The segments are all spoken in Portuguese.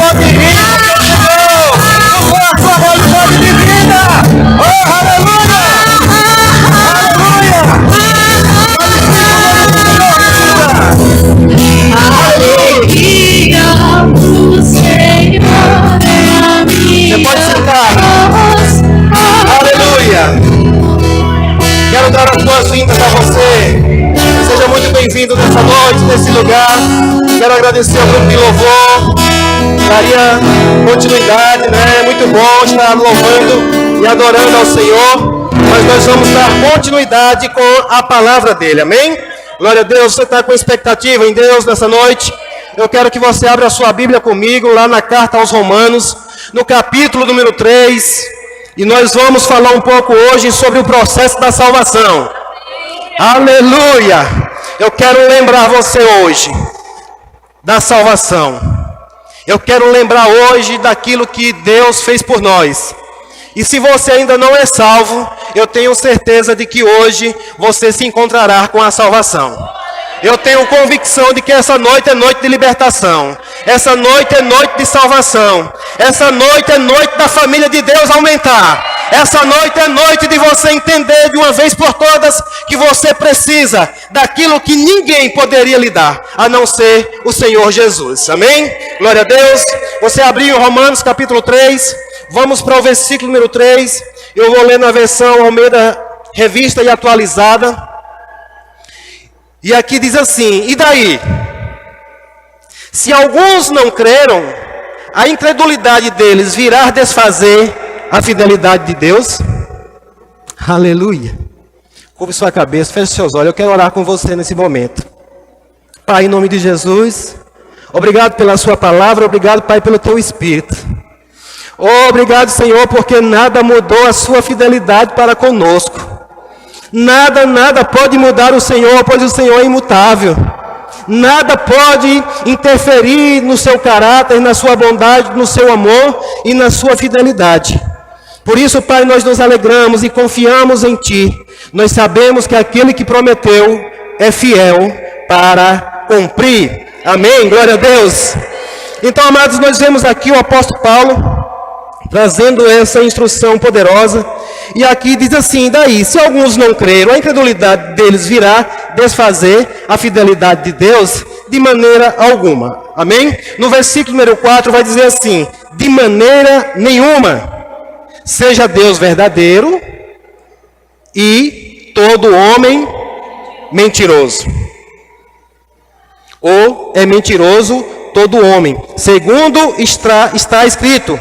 pode rir, Senhor. Não foi a sua vontade divina. Oh, aleluia. Alegria do Senhor é a minha. Você pode sentar. Aleluia. Quero dar as boas-vindas a você. Seja muito bem-vindo nessa noite, nesse lugar. Quero agradecer ao grupo de louvor. Daria continuidade, né? Muito bom estar louvando e adorando ao Senhor. Mas nós vamos dar continuidade com a palavra dele, amém? Glória a Deus. Você está com expectativa em Deus nessa noite? Eu quero que você abra a sua Bíblia comigo, lá na carta aos Romanos, no capítulo número 3. E nós vamos falar um pouco hoje sobre o processo da salvação. Aleluia! Eu quero lembrar você hoje da salvação. Eu quero lembrar hoje daquilo que Deus fez por nós. E se você ainda não é salvo, eu tenho certeza de que hoje você se encontrará com a salvação. Eu tenho convicção de que essa noite é noite de libertação. Essa noite é noite de salvação. Essa noite é noite da família de Deus aumentar. Essa noite é noite de você entender de uma vez por todas que você precisa daquilo que ninguém poderia lhe dar, a não ser o Senhor Jesus. Amém? Glória a Deus. Você abriu em Romanos capítulo 3. Vamos para o versículo número 3. Eu vou ler na versão Almeida Revista e Atualizada. E aqui diz assim: e daí? Se alguns não creram, a incredulidade deles virá desfazer a fidelidade de Deus? Aleluia. Curve sua cabeça, feche seus olhos. Eu quero orar com você nesse momento. Pai, em nome de Jesus, obrigado pela sua palavra, obrigado, Pai, pelo teu Espírito. Obrigado, Senhor, porque nada mudou a sua fidelidade para conosco. Nada pode mudar o Senhor, pois o Senhor é imutável. Nada pode interferir no seu caráter, na sua bondade, no seu amor e na sua fidelidade. Por isso, Pai, nós nos alegramos e confiamos em Ti. Nós sabemos que aquele que prometeu é fiel para cumprir. Amém? Glória a Deus. Então, amados, nós vemos aqui o apóstolo Paulo trazendo essa instrução poderosa. E aqui diz assim: daí, se alguns não creram, a incredulidade deles virá desfazer a fidelidade de Deus de maneira alguma. Amém? No versículo número 4 vai dizer assim: de maneira nenhuma, seja Deus verdadeiro e todo homem mentiroso. Ou é mentiroso todo homem, segundo está escrito: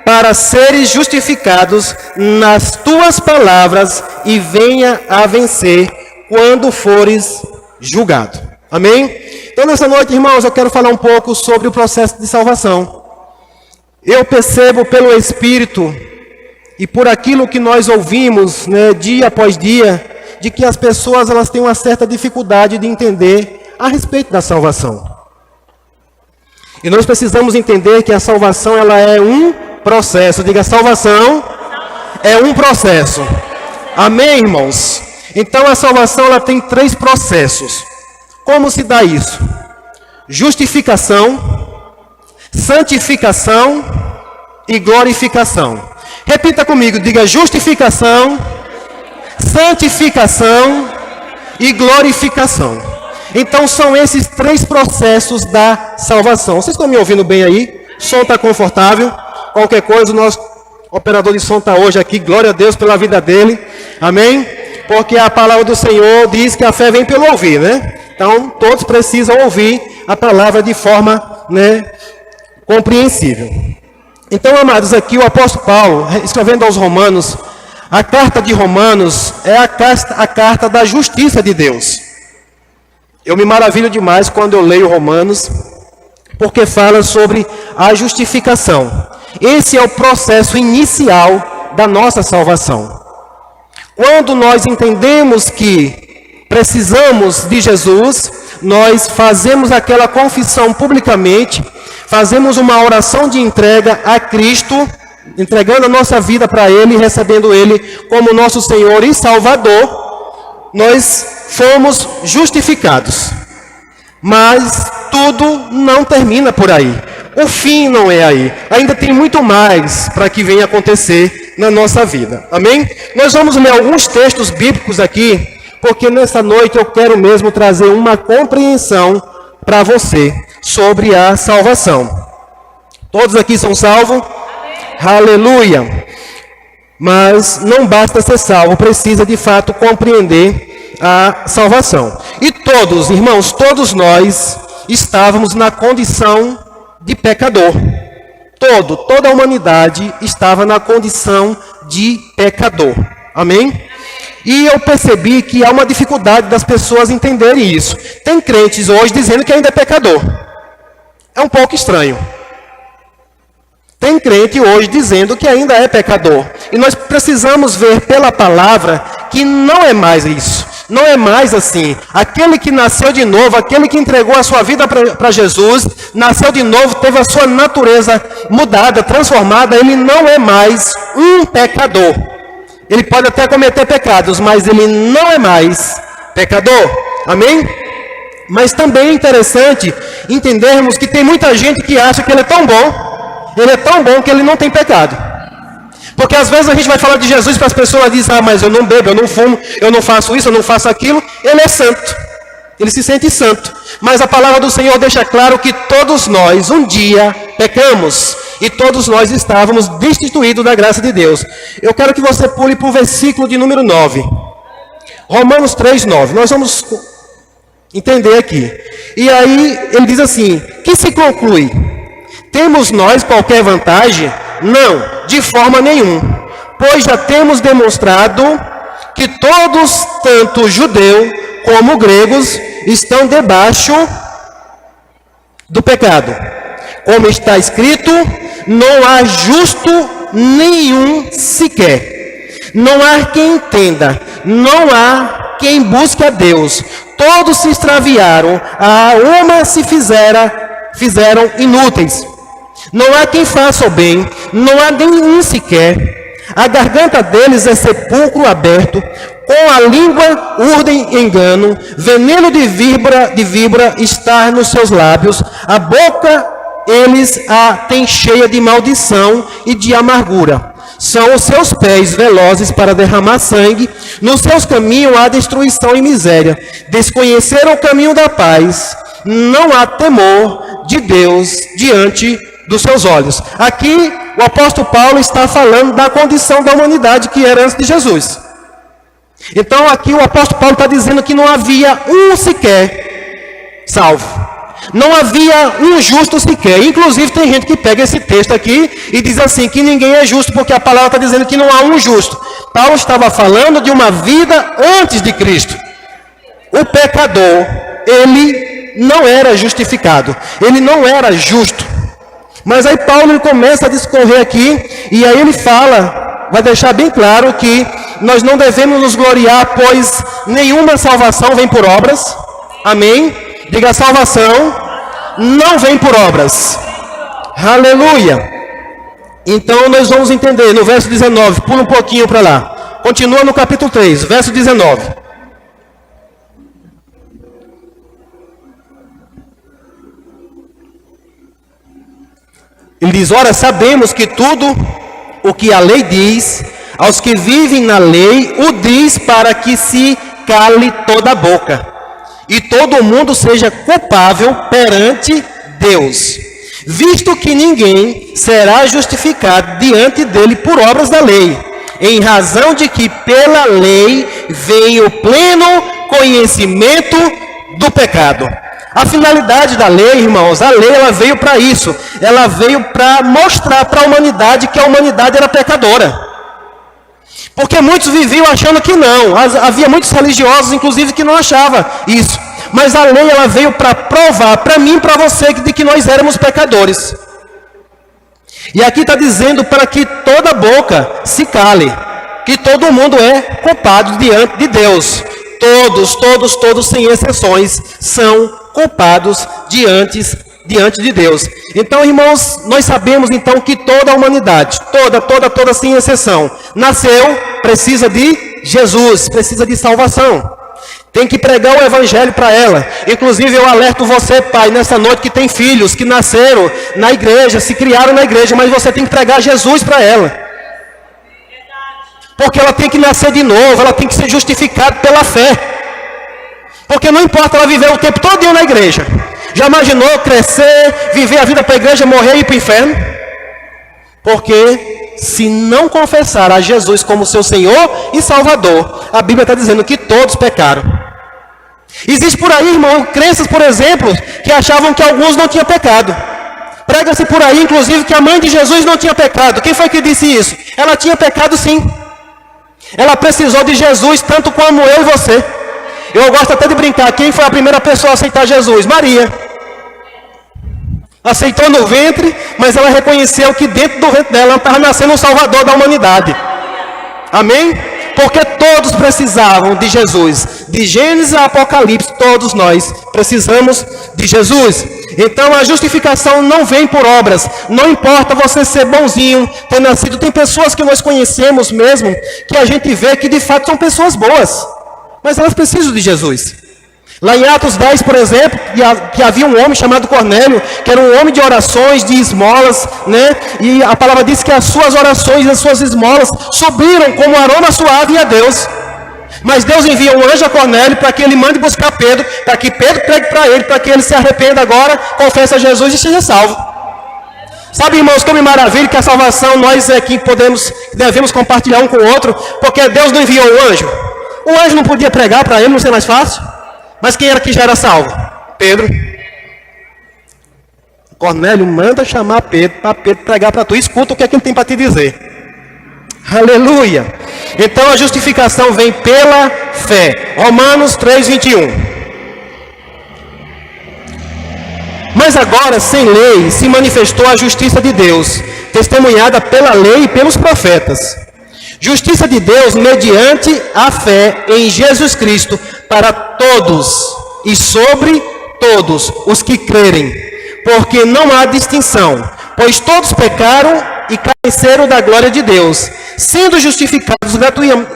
para seres justificados nas tuas palavras e venha a vencer quando fores julgado. Amém? Então nessa noite, irmãos, eu quero falar um pouco sobre o processo de salvação. Eu percebo pelo Espírito e por aquilo que nós ouvimos, né, dia após dia, de que as pessoas elas têm uma certa dificuldade de entender a respeito da salvação. E nós precisamos entender que a salvação ela é um processo. Diga, salvação é um processo. Amém, irmãos? Então a salvação ela tem 3 processos. Como se dá isso? Justificação, santificação e glorificação. Repita comigo, diga justificação, santificação e glorificação. Então são esses 3 processos da salvação. Vocês estão me ouvindo bem aí? O som está confortável? Qualquer coisa, o nosso operador de som está hoje aqui, glória a Deus pela vida dele, amém? Porque a palavra do Senhor diz que a fé vem pelo ouvir, né? Então, todos precisam ouvir a palavra de forma, né, compreensível. Então, amados, aqui o apóstolo Paulo, escrevendo aos Romanos, a carta de Romanos é a carta da justiça de Deus. Eu me maravilho demais quando eu leio Romanos, porque fala sobre a justificação. Esse é o processo inicial da nossa salvação. Quando nós entendemos que precisamos de Jesus, nós fazemos aquela confissão publicamente, fazemos uma oração de entrega a Cristo, entregando a nossa vida para Ele, recebendo Ele como nosso Senhor e Salvador, nós fomos justificados. Mas tudo não termina por aí. O fim não é aí. Ainda tem muito mais para que venha acontecer na nossa vida. Amém? Nós vamos ler alguns textos bíblicos aqui, porque nessa noite eu quero mesmo trazer uma compreensão para você sobre a salvação. Todos aqui são salvos? Aleluia! Mas não basta ser salvo, precisa de fato compreender a salvação. E todos, irmãos, todos nós estávamos na condição de pecador. Toda a humanidade estava na condição de pecador. Amém? E eu percebi que há uma dificuldade das pessoas entenderem isso. Tem crentes hoje dizendo que ainda é pecador. É um pouco estranho. Tem crente hoje dizendo que ainda é pecador. E nós precisamos ver pela palavra que não é mais isso. Não é mais assim. Aquele que nasceu de novo, aquele que entregou a sua vida para Jesus, nasceu de novo, teve a sua natureza mudada, transformada, ele não é mais um pecador. Ele pode até cometer pecados, mas ele não é mais pecador. Amém? Mas também é interessante entendermos que tem muita gente que acha que ele é tão bom que ele não tem pecado. Porque às vezes a gente vai falar de Jesus para as pessoas e diz: ah, mas eu não bebo, eu não fumo, eu não faço isso, eu não faço aquilo. Ele é santo, ele se sente santo. Mas a palavra do Senhor deixa claro que todos nós um dia pecamos e todos nós estávamos destituídos da graça de Deus. Eu quero que você pule para o versículo de número 9. Romanos 3:9. Nós vamos entender aqui. E aí ele diz assim: que se conclui? Temos nós qualquer vantagem? Não, de forma nenhuma. Pois já temos demonstrado que todos, tanto judeu como gregos, estão debaixo do pecado. Como está escrito, não há justo nenhum sequer. Não há quem entenda, não há quem busque a Deus. Todos se extraviaram, a uma se fizeram inúteis. Não há quem faça o bem, não há nenhum sequer. A garganta deles é sepulcro aberto, com a língua urdem engano, veneno de víbora está nos seus lábios, a boca eles a têm cheia de maldição e de amargura. São os seus pés velozes para derramar sangue, nos seus caminhos há destruição e miséria. Desconheceram o caminho da paz, não há temor de Deus diante dos seus olhos. Aqui o apóstolo Paulo está falando da condição da humanidade que era antes de Jesus. Então aqui o apóstolo Paulo está dizendo que não havia um sequer salvo. Não havia um justo sequer. Inclusive tem gente que pega esse texto aqui e diz assim, que ninguém é justo, porque a palavra está dizendo que não há um justo. Paulo estava falando de uma vida antes de Cristo. O pecador, ele não era justificado. Ele não era justo. Mas aí Paulo começa a discorrer aqui, e aí ele fala, vai deixar bem claro que nós não devemos nos gloriar, pois nenhuma salvação vem por obras. Amém? Diga, a salvação não vem por obras. Aleluia! Então nós vamos entender no verso 19, pula um pouquinho para lá. Continua no capítulo 3, verso 19. Ele diz, ora, sabemos que tudo o que a lei diz, aos que vivem na lei, o diz para que se cale toda a boca, e todo mundo seja culpável perante Deus, visto que ninguém será justificado diante dele por obras da lei, em razão de que pela lei veio o pleno conhecimento do pecado. A finalidade da lei, irmãos, a lei ela veio para isso. Ela veio para mostrar para a humanidade que a humanidade era pecadora. Porque muitos viviam achando que não. Havia muitos religiosos, inclusive, que não achavam isso. Mas a lei ela veio para provar para mim e para você de que nós éramos pecadores. E aqui está dizendo para que toda boca se cale. Que todo mundo é culpado diante de Deus. Todos, sem exceções, são culpados diante de Deus. Então, irmãos, nós sabemos então que toda a humanidade, toda sem exceção, nasceu, precisa de Jesus, precisa de salvação. Tem que pregar o evangelho para ela. Inclusive eu alerto você, pai, nessa noite que tem filhos que nasceram na igreja, se criaram na igreja, mas você tem que pregar Jesus para ela. Porque ela tem que nascer de novo, ela tem que ser justificada pela fé. Porque não importa ela viver o tempo todo na igreja. Já imaginou crescer, viver a vida para a igreja, morrer e ir para o inferno? Porque se não confessar a Jesus como seu Senhor e Salvador, a Bíblia está dizendo que todos pecaram. Existe por aí, irmão, crenças, por exemplo, que achavam que alguns não tinham pecado. Prega-se por aí, inclusive, que a mãe de Jesus não tinha pecado. Quem foi que disse isso? Ela tinha pecado sim. Ela precisou de Jesus tanto como eu e você. Eu gosto até de brincar. Quem foi a primeira pessoa a aceitar Jesus? Maria. Aceitou no ventre, mas ela reconheceu que dentro do ventre dela estava nascendo um Salvador da humanidade. Amém? Porque todos precisavam de Jesus. De Gênesis a Apocalipse, todos nós precisamos de Jesus. Então a justificação não vem por obras. Não importa você ser bonzinho, ter nascido. Tem pessoas que nós conhecemos mesmo, que a gente vê que de fato são pessoas boas. Mas elas precisam de Jesus. Lá em Atos 10, por exemplo, que havia um homem chamado Cornélio, que era um homem de orações, de esmolas, né? E a palavra diz que as suas orações, as suas esmolas subiram como aroma suave a Deus. Mas Deus envia um anjo a Cornélio para que ele mande buscar Pedro, para que Pedro pregue para ele, para que ele se arrependa agora, confesse a Jesus e seja salvo. Sabe, irmãos, que eu me maravilho que a salvação nós é que devemos compartilhar um com o outro, porque Deus não enviou o anjo. O anjo não podia pregar para ele, não ser mais fácil? Mas quem era que já era salvo? Pedro. Cornélio manda chamar Pedro, para Pedro pregar para tu. Escuta o que é que ele tem para te dizer. Aleluia. Então a justificação vem pela fé. Romanos 3:21. Mas agora, sem lei, se manifestou a justiça de Deus, testemunhada pela lei e pelos profetas. Justiça de Deus mediante a fé em Jesus Cristo para todos e sobre todos os que crerem, porque não há distinção, pois todos pecaram e careceram da glória de Deus, sendo justificados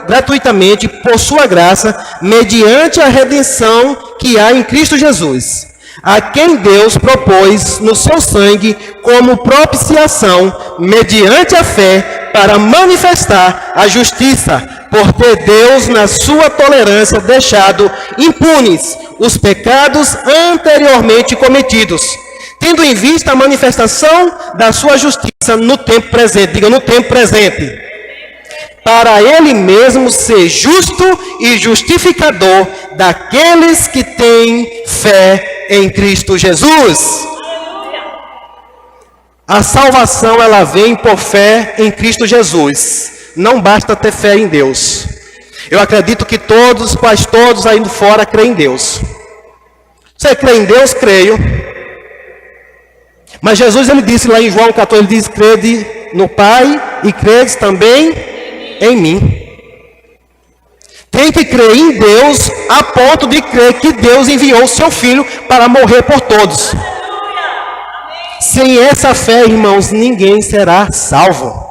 gratuitamente por sua graça, mediante a redenção que há em Cristo Jesus, a quem Deus propôs no seu sangue como propiciação, mediante a fé, para manifestar a justiça, por ter Deus, na sua tolerância, deixado impunes os pecados anteriormente cometidos, tendo em vista a manifestação da sua justiça no tempo presente. Diga, no tempo presente. Para ele mesmo ser justo e justificador daqueles que têm fé em Cristo Jesus. A salvação, ela vem por fé em Cristo Jesus. Não basta ter fé em Deus. Eu acredito que todos, quase todos aí fora, creem em Deus. Você crê em Deus? Creio. Mas Jesus, ele disse lá em João 14, ele diz, crede no Pai e credes também em mim. Tem que crer em Deus a ponto de crer que Deus enviou o seu Filho para morrer por todos. Sem essa fé, irmãos, ninguém será salvo.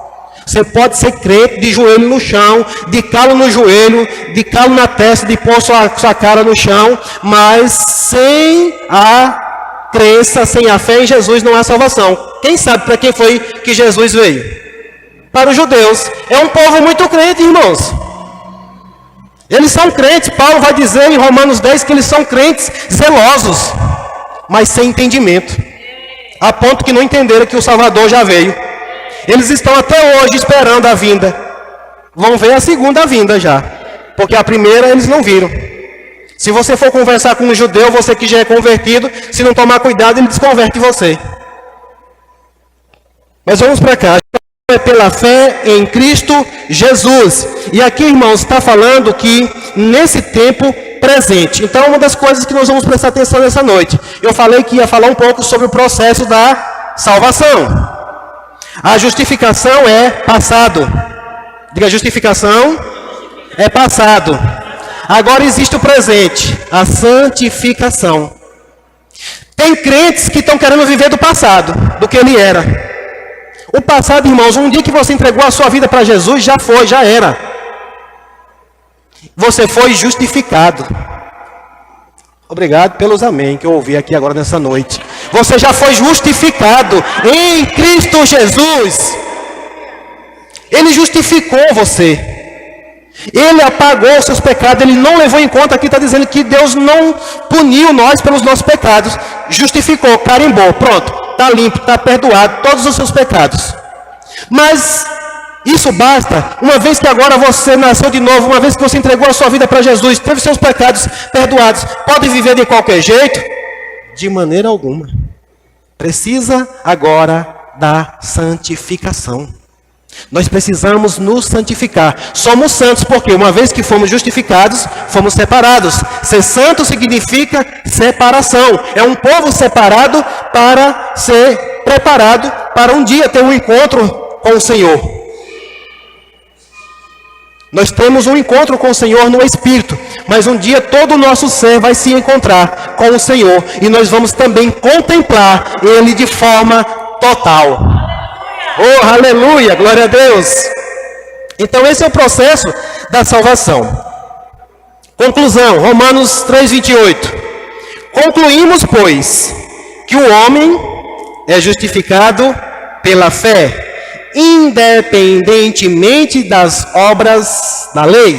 Você pode ser crente de joelho no chão, de calo no joelho, de calo na testa, de pôr sua cara no chão, mas sem a crença, sem a fé em Jesus não há salvação. Quem sabe para quem foi que Jesus veio? Para os judeus. É um povo muito crente, irmãos. Eles são crentes. Paulo vai dizer em Romanos 10 que eles são crentes zelosos, mas sem entendimento. A ponto que não entenderam que o Salvador já veio. Eles estão até hoje esperando a vinda. Vão ver a segunda vinda já. Porque a primeira eles não viram. Se você for conversar com um judeu, você que já é convertido, se não tomar cuidado, ele desconverte você. Mas vamos para cá. É pela fé em Cristo Jesus. E aqui, irmãos, está falando que nesse tempo presente. Então, uma das coisas que nós vamos prestar atenção nessa noite. Eu falei que ia falar um pouco sobre o processo da salvação. A justificação é passado. Diga, justificação é passado. Agora existe o presente, a santificação. Tem crentes que estão querendo viver do passado, do que ele era. O passado, irmãos, um dia que você entregou a sua vida para Jesus, já foi, já era. Você foi justificado. Obrigado pelos amém que eu ouvi aqui agora nessa noite. Você já foi justificado em Cristo Jesus. Ele justificou você. Ele apagou os seus pecados. Ele não levou em conta. Aqui está dizendo que Deus não puniu nós pelos nossos pecados. Justificou, carimbou, pronto. Está limpo, está perdoado todos os seus pecados. Mas isso basta, uma vez que agora você nasceu de novo, uma vez que você entregou a sua vida para Jesus, teve seus pecados perdoados, pode viver de qualquer jeito? De maneira alguma. Precisa agora da santificação. Nós precisamos nos santificar. Somos santos porque uma vez que fomos justificados, fomos separados. Ser santo significa separação. É um povo separado para ser preparado para um dia ter um encontro com o Senhor. Nós temos um encontro com o Senhor no Espírito, mas um dia todo o nosso ser vai se encontrar com o Senhor e nós vamos também contemplar Ele de forma total. Oh, aleluia, glória a Deus. Então esse é o processo da salvação. Conclusão, Romanos 3:28. Concluímos, pois, que o homem é justificado pela fé, independentemente das obras da lei.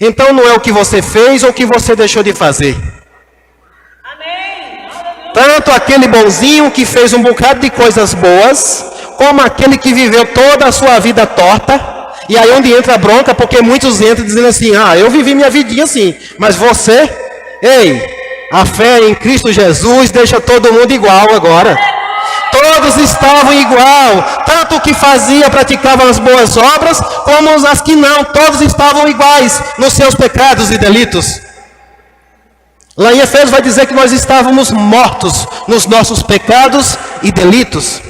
Então não é o que você fez ou o que você deixou de fazer. Tanto aquele bonzinho que fez um bocado de coisas boas, como aquele que viveu toda a sua vida torta. E aí onde entra a bronca, porque muitos entram dizendo assim, eu vivi minha vidinha assim, mas você, a fé em Cristo Jesus deixa todo mundo igual agora. Todos estavam igual, tanto o que fazia, praticava as boas obras, como as que não, todos estavam iguais nos seus pecados e delitos. Lá em Efésios vai dizer que nós estávamos mortos nos nossos pecados e delitos.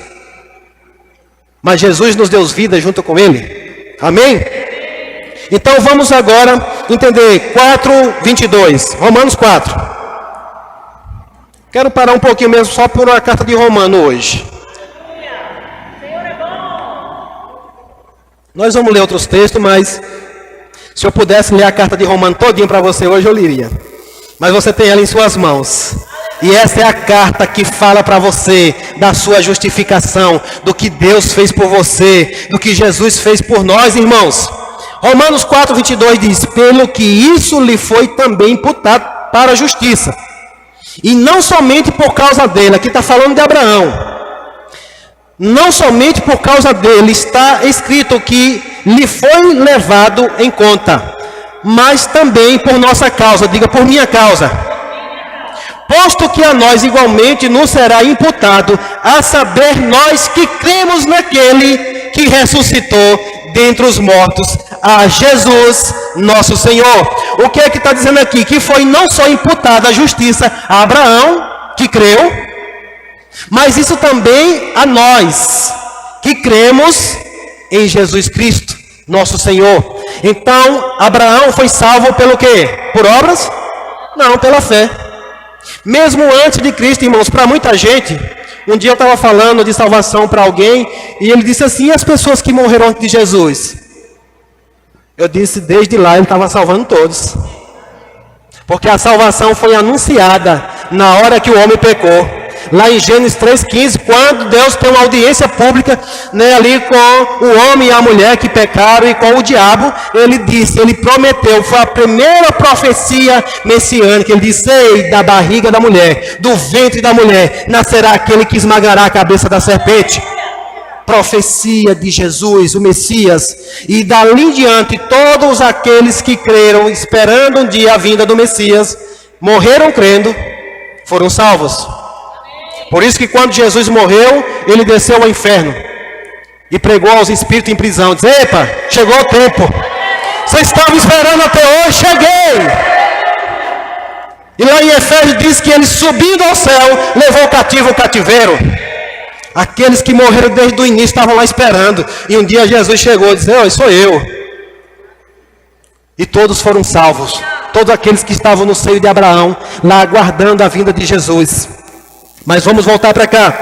Mas Jesus nos deu vida junto com Ele. Amém? Então vamos agora entender 4:22. Romanos 4. Quero parar um pouquinho mesmo só por uma carta de Romano hoje. Nós vamos ler outros textos, mas se eu pudesse ler a carta de Romano todinha para você hoje, eu leria. Mas você tem ela em suas mãos. E essa é a carta que fala para você da sua justificação, do que Deus fez por você, do que Jesus fez por nós, irmãos. Romanos 4:22 diz, pelo que isso lhe foi também imputado para a justiça. E não somente por causa dele, aqui está falando de Abraão. Não somente por causa dele está escrito que lhe foi levado em conta, mas também por nossa causa, diga por minha causa. Posto que a nós igualmente nos será imputado, a saber nós que cremos naquele que ressuscitou dentre os mortos, a Jesus nosso Senhor. O que é que está dizendo aqui? Que foi não só imputada a justiça a Abraão, que creu, mas isso também a nós, que cremos em Jesus Cristo, nosso Senhor. Então, Abraão foi salvo pelo quê? Por obras? Não, pela fé. Mesmo antes de Cristo, irmãos, para muita gente, um dia eu estava falando de salvação para alguém, e ele disse assim, e as pessoas que morreram antes de Jesus? Eu disse, desde lá ele estava salvando todos. Porque a salvação foi anunciada na hora que o homem pecou. Lá em Gênesis 3:15, quando Deus tem uma audiência pública, ali com o homem e a mulher que pecaram e com o diabo, ele disse, ele prometeu, foi a primeira profecia messiânica, ele disse, ei, da barriga da mulher, do ventre da mulher, nascerá aquele que esmagará a cabeça da serpente. Profecia de Jesus, o Messias, e dali em diante, todos aqueles que creram, esperando um dia a vinda do Messias, morreram crendo, foram salvos. Por isso que quando Jesus morreu, ele desceu ao inferno e pregou aos espíritos em prisão, diz, epa, chegou o tempo, vocês estavam esperando até hoje, cheguei. E lá em Efésios diz que ele subindo ao céu, levou cativo o cativeiro. Aqueles que morreram desde o início estavam lá esperando, e um dia Jesus chegou e disse, sou eu. E todos foram salvos, todos aqueles que estavam no seio de Abraão, lá aguardando a vinda de Jesus. Mas vamos voltar para cá.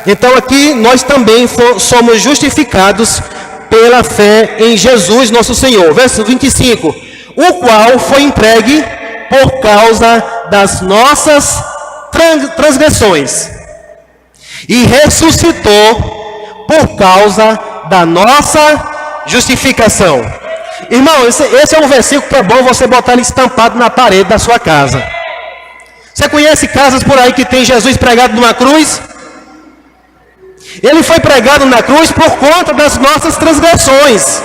Então aqui nós também somos justificados pela fé em Jesus nosso Senhor. Verso 25. O qual foi entregue por causa das nossas transgressões e ressuscitou por causa da nossa justificação. Irmão, esse é um versículo que é bom você botar ele estampado na parede da sua casa. Você conhece casas por aí que tem Jesus pregado numa cruz? Ele foi pregado na cruz por conta das nossas transgressões.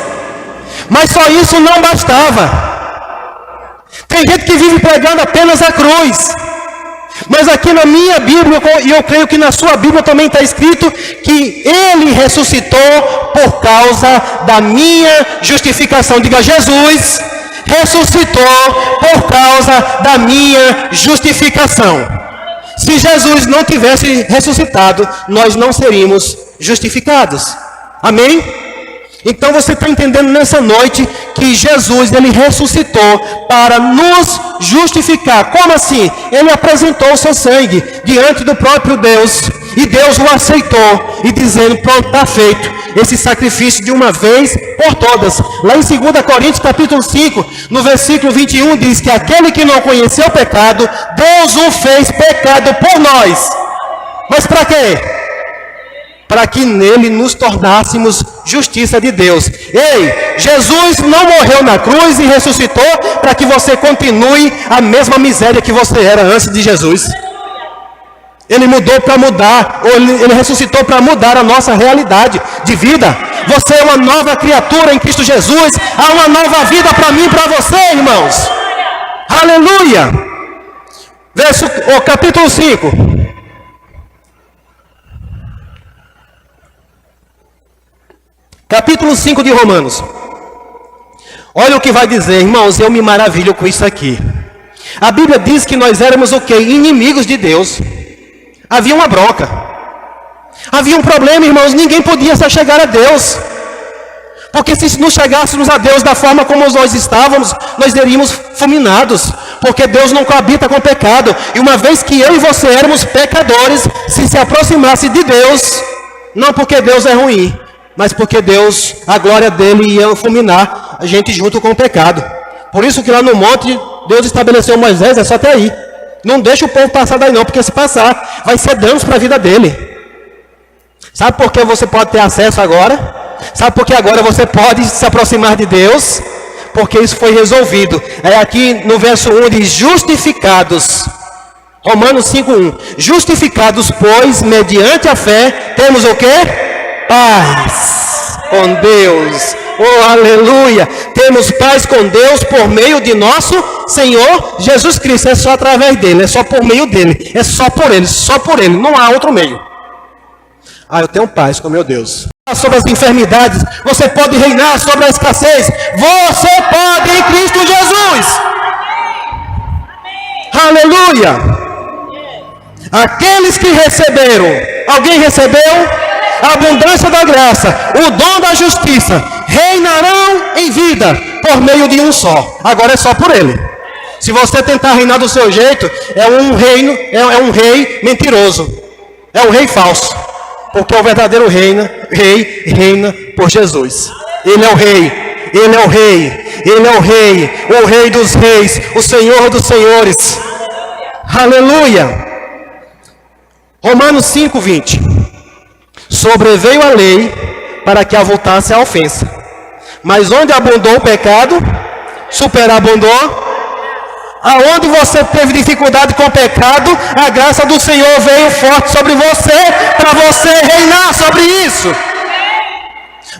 Mas só isso não bastava. Tem gente que vive pregando apenas a cruz. Mas aqui na minha Bíblia, e eu creio que na sua Bíblia também está escrito que Ele ressuscitou por causa da minha justificação. Diga, Jesus ressuscitou por causa da minha justificação. Se Jesus não tivesse ressuscitado, nós não seríamos justificados. Amém? Então você está entendendo nessa noite que Jesus, ele ressuscitou para nos justificar. Como assim? Ele apresentou o seu sangue diante do próprio Deus, e Deus o aceitou, e dizendo, pronto, está feito esse sacrifício de uma vez por todas. Lá em 2 Coríntios capítulo 5, no versículo 21, diz que aquele que não conheceu o pecado, Deus o fez pecado por nós. Mas para quê? Para que nele nos tornássemos justiça de Deus. Ei, Jesus não morreu na cruz e ressuscitou para que você continue a mesma miséria que você era antes de Jesus. Ele mudou para mudar, ou ele ressuscitou para mudar a nossa realidade de vida. Você é uma nova criatura em Cristo Jesus. Há uma nova vida para mim e para você, irmãos. Aleluia. Capítulo 5. Capítulo 5 de Romanos. Olha o que vai dizer, irmãos, eu me maravilho com isso aqui. A Bíblia diz que nós éramos o quê? Inimigos de Deus. Havia uma bronca. Havia um problema, irmãos, ninguém podia se chegar a Deus. Porque se nos chegássemos a Deus da forma como nós estávamos, nós seríamos fulminados. Porque Deus não coabita com pecado. E uma vez que eu e você éramos pecadores, se aproximasse de Deus, não porque Deus é ruim, mas porque Deus, a glória dele ia fulminar a gente junto com o pecado. Por isso que lá no monte, Deus estabeleceu Moisés, é só até aí. Não deixa o povo passar daí não, porque se passar, vai ser danos para a vida dele. Sabe por que você pode ter acesso agora? Sabe por que agora você pode se aproximar de Deus? Porque isso foi resolvido. É aqui no verso 1 diz, justificados. Romanos 5:1. Justificados, pois, mediante a fé, temos o quê? Paz com Deus. Oh, aleluia. Temos paz com Deus por meio de nosso Senhor Jesus Cristo. É só através dele, é só por meio dele, é só por ele, não há outro meio. Eu tenho paz com meu Deus. Sobre as enfermidades, você pode reinar sobre a escassez. Você pode em Cristo Jesus. Aleluia. Aqueles que receberam, alguém recebeu? A abundância da graça, o dom da justiça, reinarão em vida por meio de um só. Agora é só por ele. Se você tentar reinar do seu jeito, é um rei mentiroso, é um rei falso, porque o verdadeiro rei reina por Jesus. Ele é o rei, ele é o rei, ele é o rei dos reis, o Senhor dos senhores. Aleluia. Romanos 5:20. Sobreveio a lei para que avultasse a ofensa. Mas onde abundou o pecado, superabundou. Aonde você teve dificuldade com o pecado, a graça do Senhor veio forte sobre você, para você reinar sobre isso.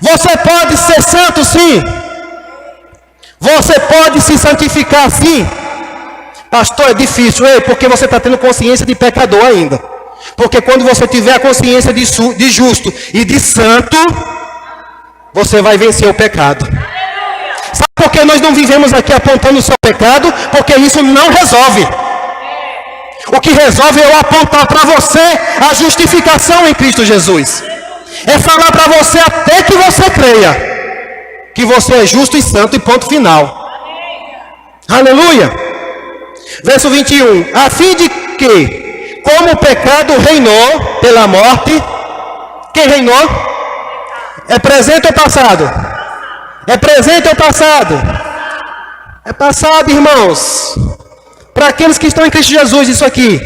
Você pode ser santo, sim. Você pode se santificar, sim. Pastor, é difícil, porque você está tendo consciência de pecador ainda. Porque quando você tiver a consciência de justo e de santo, você vai vencer o pecado. Sabe por que nós não vivemos aqui apontando o seu pecado? Porque isso não resolve. O que resolve é eu apontar para você a justificação em Cristo Jesus. É falar para você até que você creia que você é justo e santo e ponto final. Aleluia. Verso 21. A fim de que, como o pecado reinou pela morte, quem reinou? É presente ou passado? É presente ou passado? É passado, irmãos. para aqueles que estão em Cristo Jesus, isso aqui.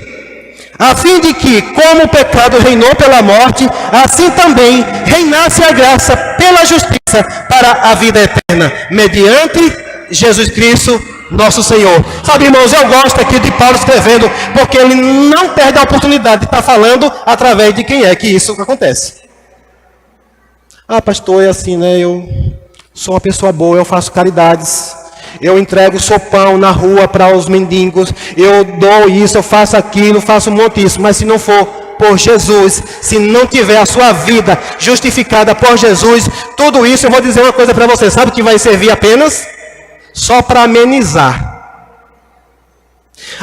A fim de que, como o pecado reinou pela morte, assim também reinasse a graça pela justiça para a vida eterna, mediante Jesus Cristo, nosso Senhor. Sabe, irmãos, eu gosto aqui de Paulo escrevendo, porque ele não perde a oportunidade de estar falando através de quem é que isso acontece. Ah, pastor, é assim, né? Eu sou uma pessoa boa, eu faço caridades. Eu entrego sopão na rua para os mendigos, eu dou isso, eu faço aquilo, faço um monte disso, mas se não for por Jesus, se não tiver a sua vida justificada por Jesus, tudo isso, eu vou dizer uma coisa para você, sabe que vai servir apenas? Só para amenizar.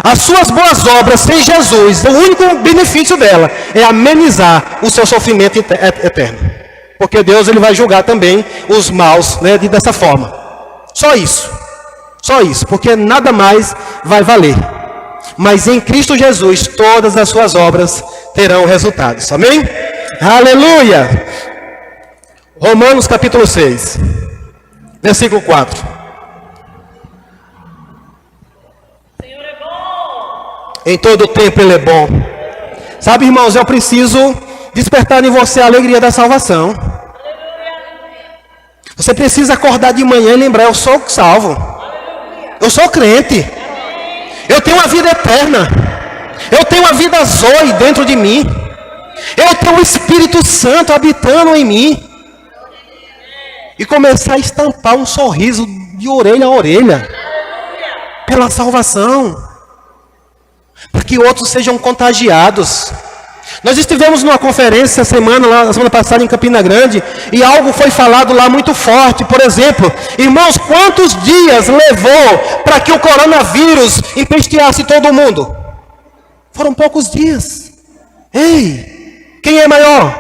As suas boas obras sem Jesus, o único benefício dela é amenizar o seu sofrimento eterno. Porque Deus ele vai julgar também os maus, né, dessa forma. Só isso. Só isso, porque nada mais vai valer. Mas em Cristo Jesus, todas as suas obras terão resultados. Amém? Aleluia! Romanos capítulo 6, versículo 4. Senhor é bom. Em todo tempo Ele é bom. Sabe, irmãos, eu preciso despertar em você a alegria da salvação. Você precisa acordar de manhã e lembrar, eu sou salvo. Eu sou crente. Eu tenho uma vida eterna. Eu tenho uma vida zoe dentro de mim. Eu tenho o Espírito Santo habitando em mim. E começar a estampar um sorriso de orelha a orelha. Pela salvação. Para que outros sejam contagiados. Nós estivemos numa conferência na semana passada em Campina Grande, e algo foi falado lá muito forte. Por exemplo, irmãos, quantos dias levou para que o coronavírus empesteasse todo mundo? Foram poucos dias. Ei, quem é maior?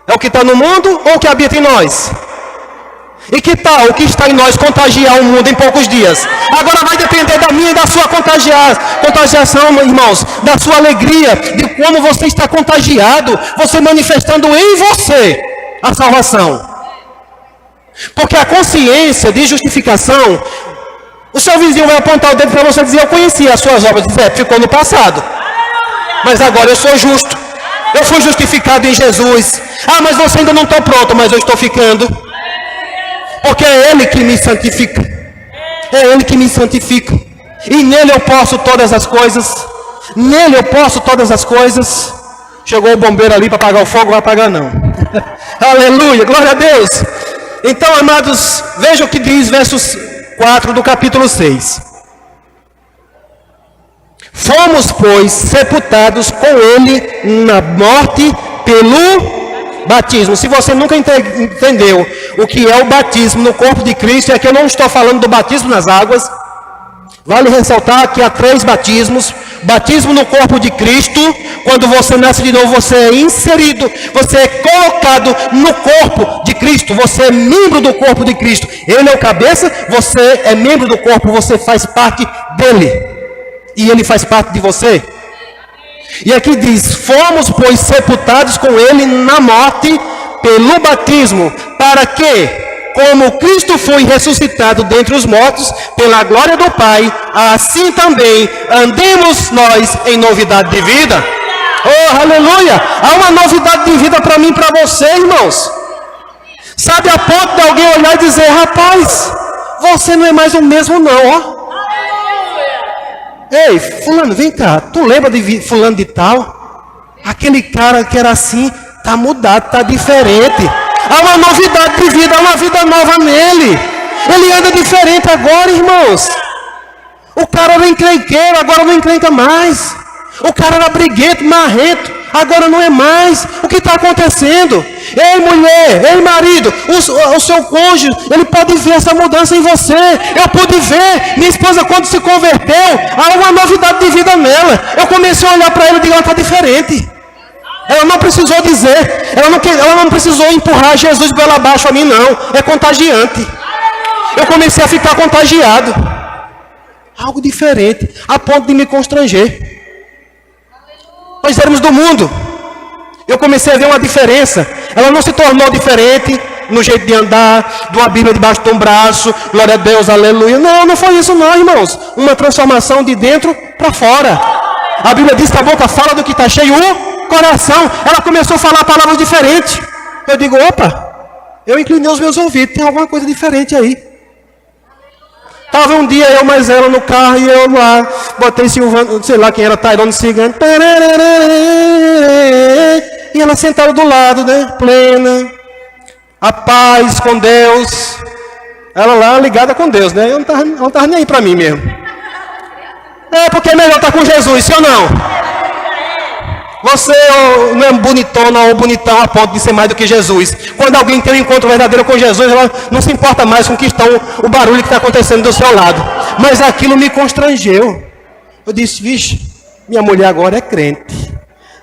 É o que está no mundo ou o que habita em nós? E que tal o que está em nós contagiar o mundo em poucos dias? Agora vai depender da minha e da sua contagiação, irmãos, da sua alegria, de como você está contagiado, você manifestando em você a salvação. Porque a consciência de justificação, o seu vizinho vai apontar o dedo para você e dizer, eu conheci as suas obras, dizer, ficou no passado. Mas agora eu sou justo. Eu fui justificado em Jesus. Ah, mas você ainda não está pronto, mas eu estou ficando. Porque é Ele que me santifica. É Ele que me santifica. E nele eu posso todas as coisas. Nele eu posso todas as coisas. Chegou o bombeiro ali para apagar o fogo, não vai apagar não. Aleluia, glória a Deus. Então, amados, vejam o que diz versos 4 do capítulo 6. Fomos, pois, sepultados com Ele na morte pelo batismo. Se você nunca entendeu o que é o batismo no corpo de Cristo, é que eu não estou falando do batismo nas águas. Vale ressaltar que há 3 batismos. Batismo no corpo de Cristo, quando você nasce de novo, você é inserido, você é colocado no corpo de Cristo, você é membro do corpo de Cristo. Ele é o cabeça, você é membro do corpo, você faz parte dele. E ele faz parte de você. E aqui diz, fomos, pois, sepultados com ele na morte pelo batismo, para que, como Cristo foi ressuscitado dentre os mortos, pela glória do Pai, assim também andemos nós em novidade de vida. Oh, aleluia! Há uma novidade de vida para mim e para você, irmãos. Sabe, a ponto de alguém olhar e dizer, rapaz, você não é mais o mesmo não, ó. Ei, fulano, vem cá, tu lembra de fulano de tal? Aquele cara que era assim, tá mudado, tá diferente. Há uma novidade de vida, há uma vida nova nele. Ele anda diferente agora, irmãos. O cara era encrenqueiro, agora não encrenca mais. O cara era briguento, marrento, agora não é mais. O que está acontecendo? Ei, mulher, ei, marido, o seu cônjuge, ele pode ver essa mudança em você. Eu pude ver, minha esposa quando se converteu, há uma novidade de vida nela. Eu comecei a olhar para ela e digo, ela está diferente. Ela não precisou dizer, ela não precisou empurrar Jesus goela abaixo a mim, não. É contagiante. Eu comecei a ficar contagiado. Algo diferente, a ponto de me constranger. Nós éramos do mundo. Eu comecei a ver uma diferença. Ela não se tornou diferente, no jeito de andar, de uma Bíblia debaixo de um braço, glória a Deus, aleluia. Não, não foi isso não, irmãos. Uma transformação de dentro para fora. A Bíblia diz que a boca fala do que está cheio o coração. Ela começou a falar palavras diferentes. Eu digo, opa, eu inclinei os meus ouvidos, tem alguma coisa diferente aí. Estava um dia eu mais ela no carro e eu lá, botei Silvano, sei lá quem era, Tairone Cigano. E ela sentada do lado, né, plena, a paz com Deus. Ela lá ligada com Deus, né, eu não estava nem aí para mim mesmo. É porque é melhor estar com Jesus, sim ou não? Você não é bonitona ou bonitão a ponto de ser mais do que Jesus. Quando alguém tem um encontro verdadeiro com Jesus, ela não se importa mais com o barulho que está acontecendo do seu lado. Mas aquilo me constrangeu. Eu disse, vixe, minha mulher agora é crente.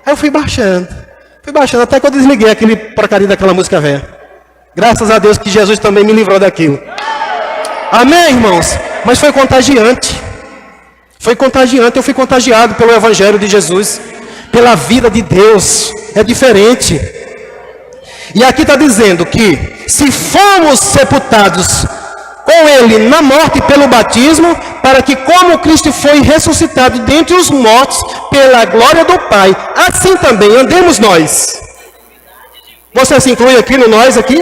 Aí eu fui baixando, até que eu desliguei aquele porcaria daquela música velha. Graças a Deus que Jesus também me livrou daquilo. Amém, irmãos? Mas foi contagiante. Eu fui contagiado pelo Evangelho de Jesus. Pela vida de Deus, é diferente. E aqui está dizendo que se fomos sepultados com Ele na morte pelo batismo, para que como Cristo foi ressuscitado dentre os mortos pela glória do Pai, assim também andemos nós. Você se inclui aqui no nós aqui?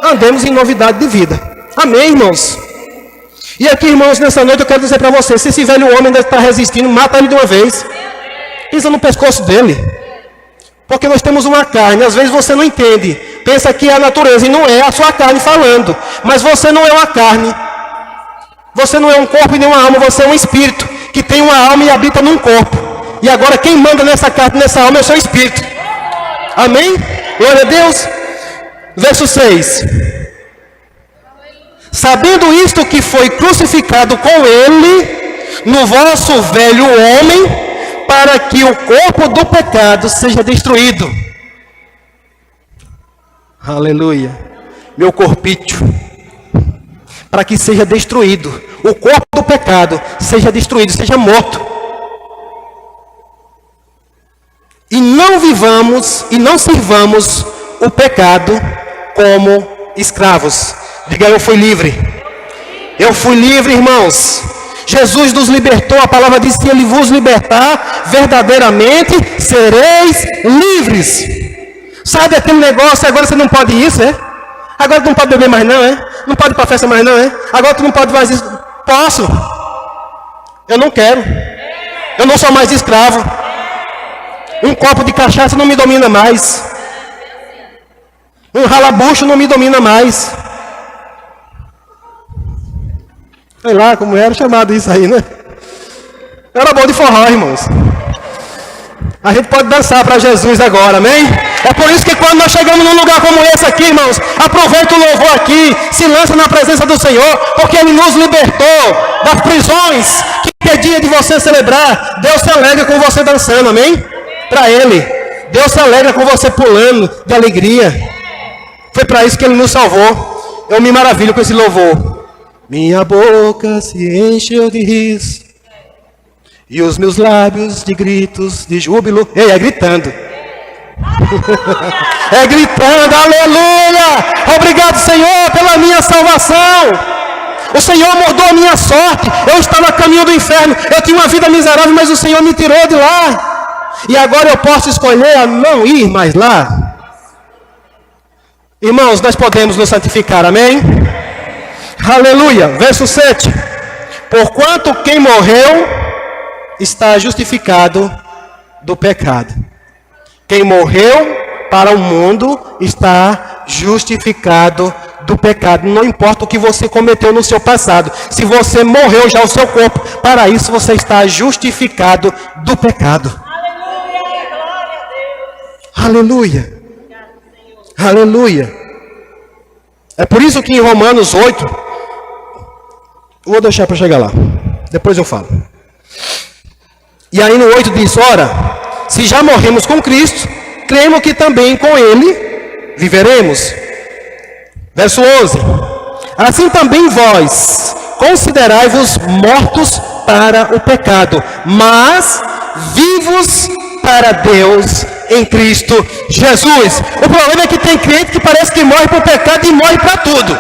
Andemos em novidade de vida. Amém, irmãos? E aqui, irmãos, nessa noite eu quero dizer para vocês, se esse velho homem ainda está resistindo, mata ele de uma vez. Pisa no pescoço dele. Porque nós temos uma carne. Às vezes você não entende. Pensa que é a natureza. E não é a sua carne falando. Mas você não é uma carne. Você não é um corpo e nem uma alma. Você é um espírito. Que tem uma alma e habita num corpo. E agora quem manda nessa carne, nessa alma é o seu espírito. Amém? Glória a Deus. Verso 6. Sabendo isto que foi crucificado com ele, no vosso velho homem, para que o corpo do pecado seja destruído. Aleluia. Meu corpício. Para que seja destruído. O corpo do pecado seja destruído, seja morto. E não vivamos e não sirvamos o pecado como escravos. Diga, eu fui livre. Eu fui livre, irmãos. Jesus nos libertou, a palavra diz que se Ele vos libertar, verdadeiramente sereis livres. Sabe aquele negócio, agora você não pode isso, é? Agora tu não pode beber mais não, é? Não pode ir para festa mais não, é? Agora tu não pode mais isso. Posso? Eu não quero. Eu não sou mais escravo. Um copo de cachaça não me domina mais. Um ralabucho não me domina mais. Sei lá como era chamado isso aí, né? Era bom de forró, irmãos. A gente pode dançar para Jesus agora, amém? É por isso que quando nós chegamos num lugar como esse aqui, irmãos, aproveita o louvor aqui, se lança na presença do Senhor, porque Ele nos libertou das prisões que é dia de você celebrar. Deus se alegra com você dançando, amém? Para Ele. Deus se alegra com você pulando de alegria. Foi para isso que Ele nos salvou. Eu me maravilho com esse louvor. Minha boca se encheu de riso e os meus lábios de gritos de júbilo. Ei, é gritando. É gritando, aleluia! Obrigado, Senhor, pela minha salvação. O Senhor mudou a minha sorte. Eu estava a caminho do inferno. Eu tinha uma vida miserável, mas o Senhor me tirou de lá. E agora eu posso escolher a não ir mais lá. Irmãos, nós podemos nos santificar, amém? Aleluia, verso 7. Porquanto quem morreu está justificado do pecado. Quem morreu para o mundo está justificado do pecado. Não importa o que você cometeu no seu passado. Se você morreu já o seu corpo, para isso você está justificado do pecado. Aleluia, glória a Deus. Aleluia. Aleluia. É por isso que em Romanos 8, vou deixar para chegar lá, depois eu falo. E aí no 8 diz, ora, se já morremos com Cristo, cremos que também com Ele viveremos. Verso 11. Assim também vós, considerai-vos mortos para o pecado, mas vivos para Deus em Cristo Jesus. O problema é que tem crente que parece que morre para o pecado e morre para tudo.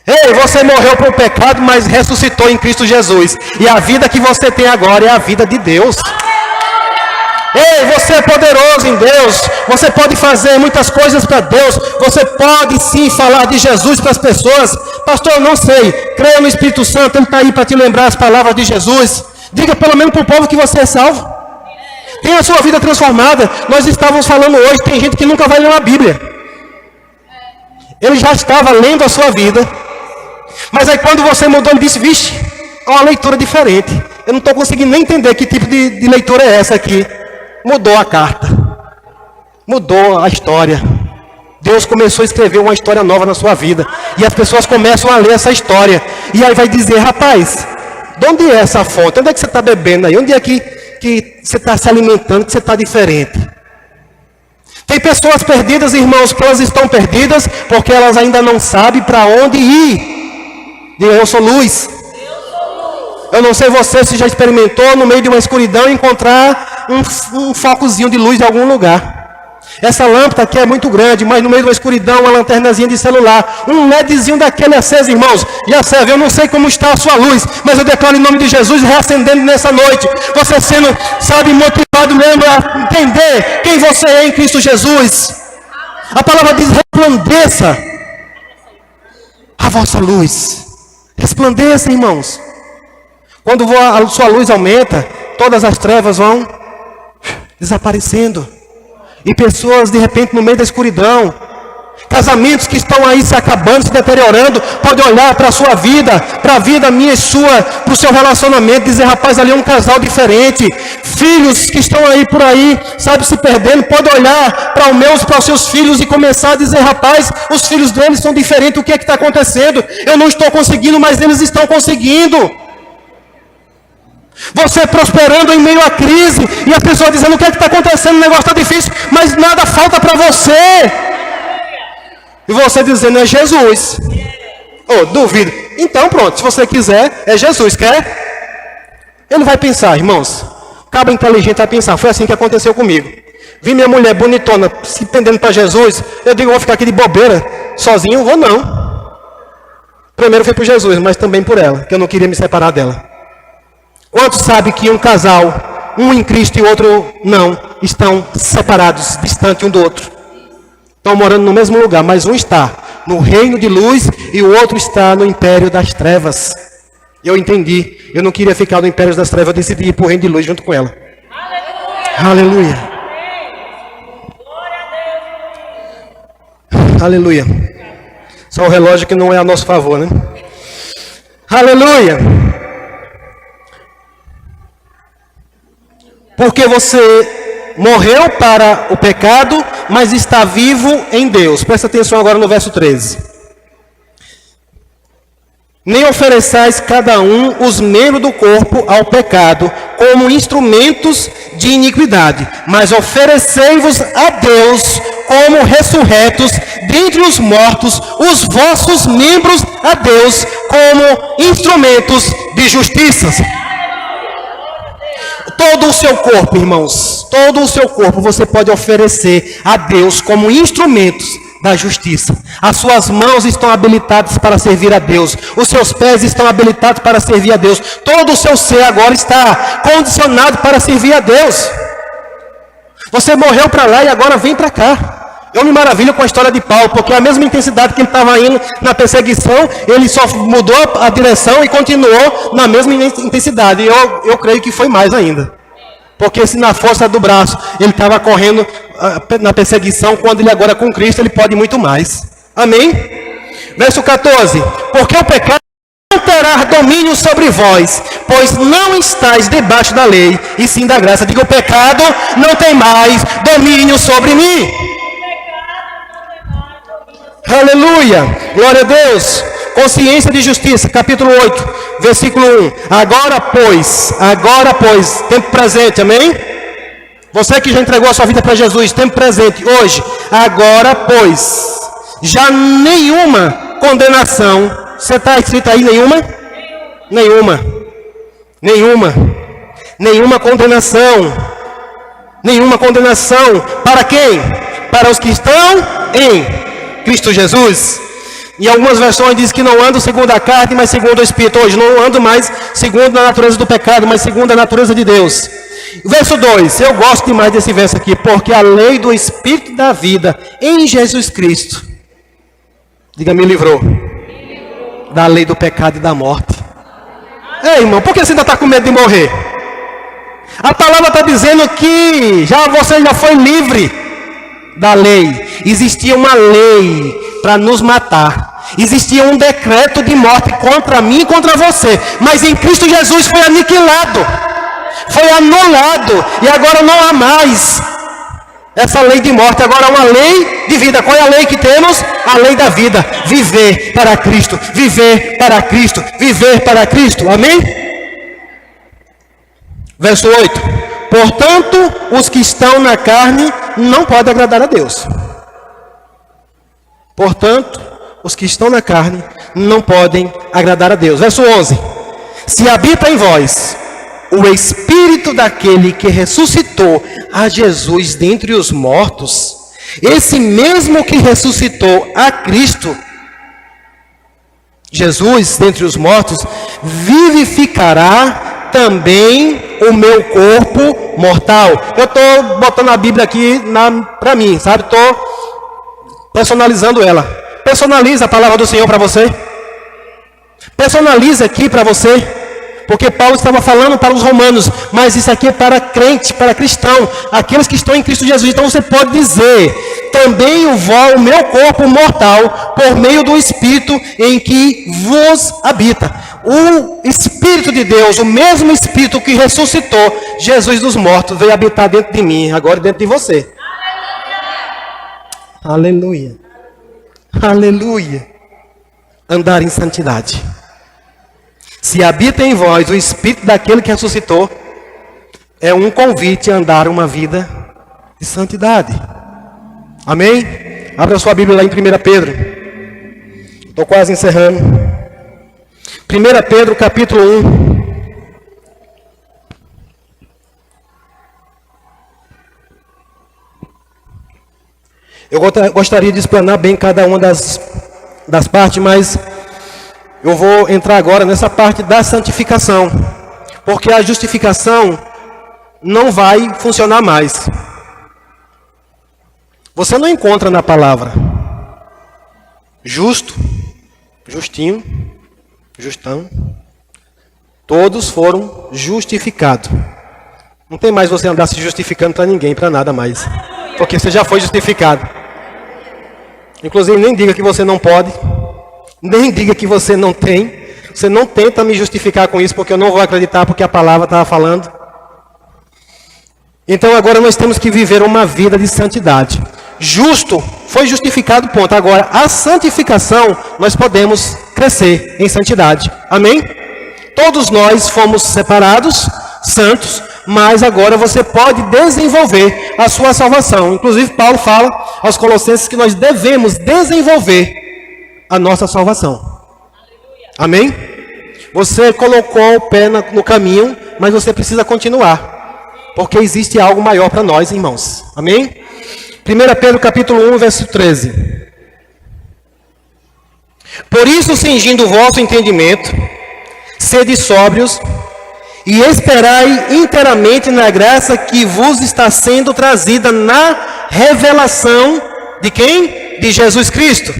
Ei, você morreu para o pecado, mas ressuscitou em Cristo Jesus. E a vida que você tem agora é a vida de Deus. Ei, você é poderoso em Deus. Você pode fazer muitas coisas para Deus. Você pode sim falar de Jesus para as pessoas. Pastor, eu não sei. Creia no Espírito Santo, Ele está aí para te lembrar as palavras de Jesus. Diga pelo menos para o povo que você é salvo. Tem a sua vida transformada. Nós estávamos falando hoje, tem gente que nunca vai ler uma Bíblia. Ele já estava lendo a sua vida. Mas aí quando você mudou, ele disse, vixe, é uma leitura diferente. Eu não estou conseguindo nem entender que tipo de leitura é essa aqui. Mudou a carta. Mudou a história. Deus começou a escrever uma história nova na sua vida. E as pessoas começam a ler essa história. E aí vai dizer, rapaz, de onde é essa fonte? Onde é que você está bebendo aí? Onde é que você está se alimentando, que você está diferente? Tem pessoas perdidas, irmãos, que elas estão perdidas porque elas ainda não sabem para onde ir. Diga, eu sou luz. Eu não sei você se já experimentou no meio de uma escuridão encontrar um focozinho de luz em algum lugar. Essa lâmpada aqui é muito grande, mas no meio de uma escuridão, uma lanternazinha de celular, um LEDzinho daquele aceso, irmãos, já serve. Eu não sei como está a sua luz, mas eu declaro em nome de Jesus, reacendendo nessa noite, você sendo, sabe, motivado mesmo a entender quem você é em Cristo Jesus. A palavra diz, resplandeça a vossa luz. Resplandeça, irmãos. Quando a sua luz aumenta, todas as trevas vão desaparecendo. E pessoas, de repente, no meio da escuridão, casamentos que estão aí se acabando, se deteriorando, podem olhar para a sua vida, para a vida minha e sua, para o seu relacionamento, dizer, rapaz, ali é um casal diferente. Filhos que estão aí por aí, sabe, se perdendo, podem olhar para os seus filhos e começar a dizer, rapaz, os filhos deles são diferentes, o que é que está acontecendo? Eu não estou conseguindo, mas eles estão conseguindo. Você prosperando em meio à crise, e as pessoas dizendo, o que é que está acontecendo, o negócio está difícil, mas nada falta para você. E você dizendo, é Jesus. Oh, duvido. Então pronto, se você quiser, é Jesus, quer? Ele vai pensar, irmãos. Cabra inteligente vai pensar, foi assim que aconteceu comigo. Vi minha mulher bonitona se pendendo para Jesus, eu digo, vou ficar aqui de bobeira, sozinho, vou não. Primeiro foi por Jesus, mas também por ela, que eu não queria me separar dela. Quantos sabem que um casal, um em Cristo e o outro não, estão separados, distantes um do outro? Estão morando no mesmo lugar, mas um está no reino de luz e o outro está no império das trevas. Eu entendi, eu não queria ficar no império das trevas, eu decidi ir para o reino de luz junto com ela. Aleluia. Aleluia. Aleluia. Só o relógio que não é a nosso favor, né? Aleluia. Porque você morreu para o pecado, mas está vivo em Deus. Presta atenção agora no verso 13. Nem ofereçais cada um os membros do corpo ao pecado, como instrumentos de iniquidade, mas oferecei-vos a Deus como ressurretos dentre os mortos, os vossos membros a Deus como instrumentos de justiça. Todo o seu corpo, irmãos, todo o seu corpo você pode oferecer a Deus como instrumentos da justiça. As suas mãos estão habilitadas para servir a Deus. Os seus pés estão habilitados para servir a Deus. Todo o seu ser agora está condicionado para servir a Deus. Você morreu para lá e agora vem para cá. Eu me maravilho com a história de Paulo, porque a mesma intensidade que ele estava indo na perseguição, ele só mudou a direção e continuou na mesma intensidade. E eu creio que foi mais ainda. Porque se na força do braço ele estava correndo na perseguição, quando ele agora com Cristo, ele pode muito mais. Amém? Verso 14. Porque o pecado não terá domínio sobre vós, pois não estáis debaixo da lei, e sim da graça. Diga, o pecado não tem mais domínio sobre mim. Aleluia, glória a Deus. Consciência de justiça, capítulo 8, versículo 1. Agora pois, tempo presente, amém? Você que já entregou a sua vida para Jesus, tempo presente, hoje. Agora pois, já nenhuma condenação. Você está escrito aí nenhuma? Nenhuma condenação nenhuma condenação. Para quem? Para os que estão em Cristo Jesus. Em algumas versões diz que não ando segundo a carne, mas segundo o Espírito. Hoje não ando mais segundo a natureza do pecado, mas segundo a natureza de Deus. Verso 2, eu gosto demais desse verso aqui, porque a lei do Espírito da vida em Jesus Cristo, diga, me livrou da lei do pecado e da morte. Ei, irmão, por que você ainda está com medo de morrer? A palavra está dizendo que você já foi livre da lei. Existia uma lei para nos matar. Existia um decreto de morte contra mim e contra você. Mas em Cristo Jesus foi aniquilado. Foi anulado. E agora não há mais essa lei de morte. Agora há uma lei de vida. Qual é a lei que temos? A lei da vida. Viver para Cristo. Viver para Cristo. Viver para Cristo. Amém? Verso 8. Portanto, os que estão na carne não podem agradar a Deus. Portanto, os que estão na carne não podem agradar a Deus. Verso 11. Se habita em vós o Espírito daquele que ressuscitou a Jesus dentre os mortos, esse mesmo que ressuscitou a Cristo, Jesus dentre os mortos, vivificará também o meu corpo mortal. Eu estou botando a Bíblia aqui para mim, sabe? Estou personalizando ela. Personaliza a palavra do Senhor para você. Personaliza aqui para você. Porque Paulo estava falando para os romanos, mas isso aqui é para crente, para cristão, aqueles que estão em Cristo Jesus. Então você pode dizer, também o meu corpo mortal, por meio do Espírito em que vos habita. O Espírito de Deus, o mesmo Espírito que ressuscitou Jesus dos mortos, veio habitar dentro de mim, agora dentro de você. Aleluia. Aleluia. Andar em santidade. Se habita em vós o Espírito daquele que ressuscitou, é um convite a andar uma vida de santidade. Amém? Abra sua Bíblia lá em 1 Pedro. Estou quase encerrando. 1 Pedro capítulo 1. Eu gostaria de explanar bem cada uma das partes, mas eu vou entrar agora nessa parte da santificação, porque a justificação não vai funcionar mais. Você não encontra na palavra justo, justinho, justão. Todos foram justificados. Não tem mais você andar se justificando para ninguém, para nada mais, porque você já foi justificado. Inclusive, nem diga que você não pode. Nem diga que você não tem. Você não tenta me justificar com isso, porque eu não vou acreditar, porque a palavra estava falando. Então agora nós temos que viver uma vida de santidade. Justo, foi justificado, ponto. Agora, a santificação, nós podemos crescer em santidade. Amém? Todos nós fomos separados, santos, mas agora você pode desenvolver a sua salvação. Inclusive, Paulo fala aos Colossenses que nós devemos desenvolver a nossa salvação. Amém? Você colocou o pé no caminho, mas você precisa continuar, porque existe algo maior para nós, irmãos. Amém? 1 Pedro capítulo 1, verso 13. Por isso, cingindo o vosso entendimento, sede sóbrios e esperai inteiramente na graça que vos está sendo trazida na revelação de quem? De Jesus Cristo.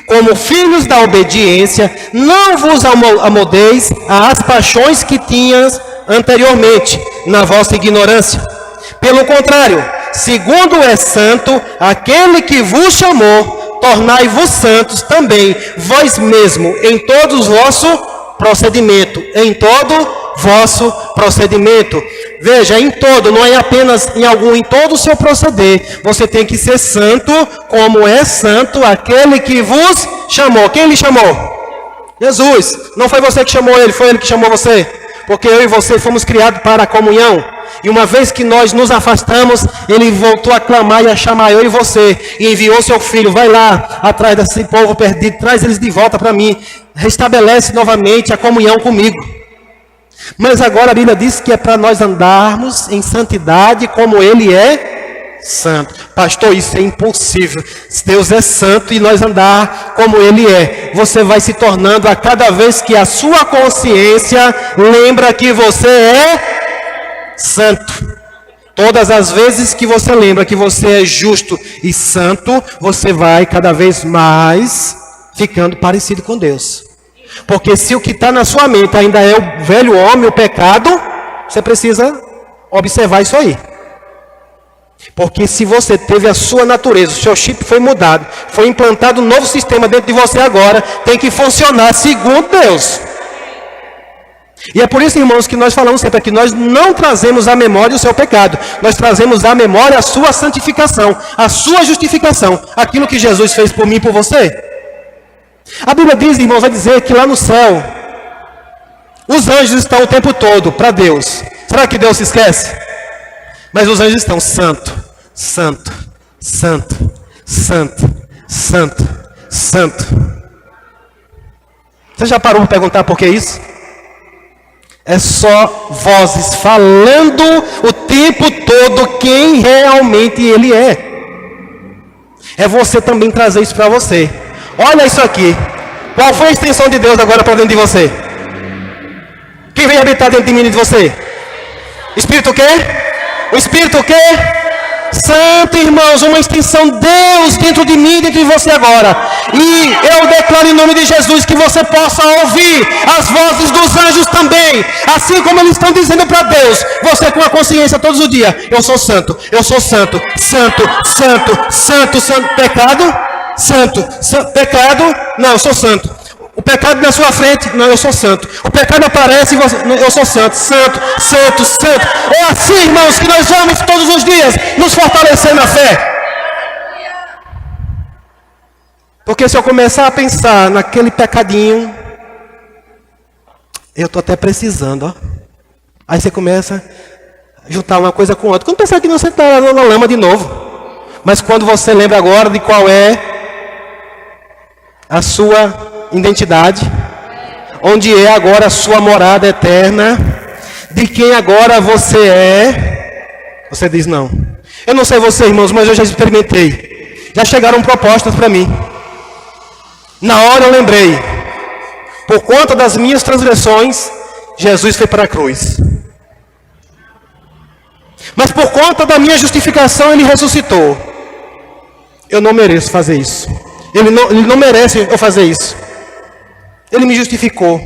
Como filhos da obediência, não vos amoldeis às paixões que tinhas anteriormente, na vossa ignorância. Pelo contrário, segundo é santo aquele que vos chamou, tornai-vos santos também, vós mesmo, em todo o vosso procedimento. Em todo vosso procedimento. Veja, em todo, não é apenas em algum, em todo o seu proceder. Você tem que ser santo, como é santo aquele que vos chamou. Quem lhe chamou? Jesus. Não foi você que chamou ele, foi ele que chamou você. Porque eu e você fomos criados para a comunhão. E uma vez que nós nos afastamos, ele voltou a clamar e a chamar eu e você. E enviou seu filho, vai lá atrás desse povo perdido, traz eles de volta para mim. Restabelece novamente a comunhão comigo. Mas agora a Bíblia diz que é para nós andarmos em santidade como Ele é santo. Pastor, isso é impossível. Deus é santo e nós andar como Ele é. Você vai se tornando a cada vez que a sua consciência lembra que você é santo. Todas as vezes que você lembra que você é justo e santo, você vai cada vez mais ficando parecido com Deus. Porque se o que está na sua mente ainda é o velho homem, o pecado, você precisa observar isso aí. Porque se você teve a sua natureza, o seu chip foi mudado, foi implantado um novo sistema dentro de você agora, tem que funcionar segundo Deus. E é por isso, irmãos, que nós falamos sempre que nós não trazemos à memória o seu pecado. Nós trazemos à memória a sua santificação, a sua justificação. Aquilo que Jesus fez por mim e por você. A Bíblia diz, irmãos, vai dizer que lá no céu, os anjos estão o tempo todo para Deus. Será que Deus se esquece? Mas os anjos estão santo, santo, santo, santo, santo, santo. Você já parou para perguntar por que isso? É só vozes falando o tempo todo quem realmente Ele é. É você também trazer isso para você. Olha isso aqui. Qual foi a extensão de Deus agora para dentro de você? Quem vem habitar dentro de mim e de você? Espírito o quê? O Espírito o quê? Santo, irmãos, uma extensão de Deus dentro de mim e dentro de você agora. E eu declaro em nome de Jesus que você possa ouvir as vozes dos anjos também. Assim como eles estão dizendo para Deus, você com a consciência todos os dias: eu sou santo, santo, santo, santo, santo. Pecado? Santo, pecado? Não, eu sou santo. O pecado na sua frente? Não, eu sou santo. O pecado aparece e você... Não, eu sou santo, santo, santo, santo. É assim, irmãos, que nós vamos todos os dias nos fortalecer na fé. Porque se eu começar a pensar naquele pecadinho, eu estou até precisando, ó. Aí você começa a juntar uma coisa com outra. Quando pensar que não, você está na lama de novo. Mas quando você lembra agora de qual é a sua identidade, onde é agora a sua morada eterna, de quem agora você é, você diz: não. Eu não sei você, irmãos, mas eu já experimentei. Já chegaram propostas para mim. Na hora eu lembrei, por conta das minhas transgressões, Jesus foi para a cruz. Mas por conta da minha justificação, Ele ressuscitou. Eu não mereço fazer isso. Ele não merece eu fazer isso. Ele me justificou.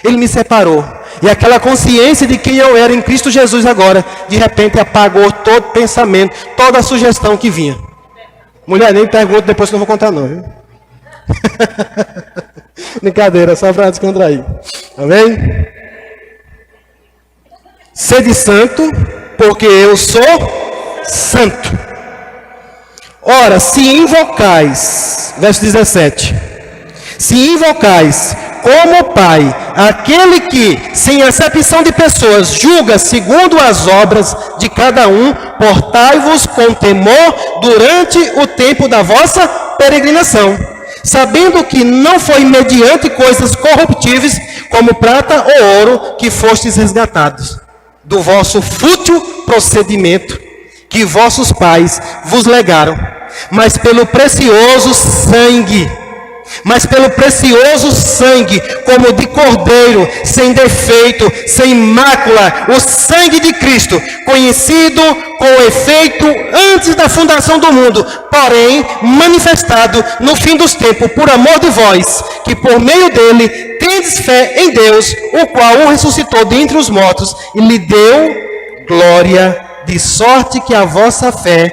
Ele me separou. E aquela consciência de quem eu era em Cristo Jesus agora, de repente apagou todo pensamento, toda a sugestão que vinha. Mulher, nem pergunta depois que eu não vou contar não, viu? Brincadeira, só para descontrair. Amém? Sede santo, porque eu sou santo. Ora, se invocais, verso 17, se invocais como Pai aquele que, sem acepção de pessoas, julga segundo as obras de cada um, portai-vos com temor durante o tempo da vossa peregrinação, sabendo que não foi mediante coisas corruptíveis, como prata ou ouro, que fostes resgatados do vosso fútil procedimento que vossos pais vos legaram, mas pelo precioso sangue, como de cordeiro, sem defeito, sem mácula, o sangue de Cristo, conhecido com efeito antes da fundação do mundo, porém manifestado no fim dos tempos, por amor de vós, que por meio dele tendes fé em Deus, o qual o ressuscitou dentre os mortos e lhe deu glória, de sorte que a vossa fé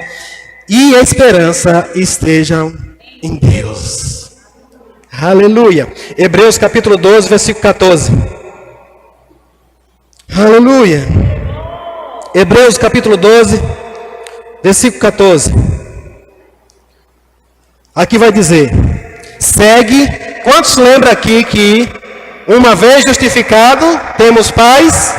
e esperança estejam em Deus. Aleluia. Hebreus capítulo 12, versículo 14. Aleluia. Hebreus capítulo 12, versículo 14. Aqui vai dizer: segue. Quantos lembram aqui que uma vez justificado, temos paz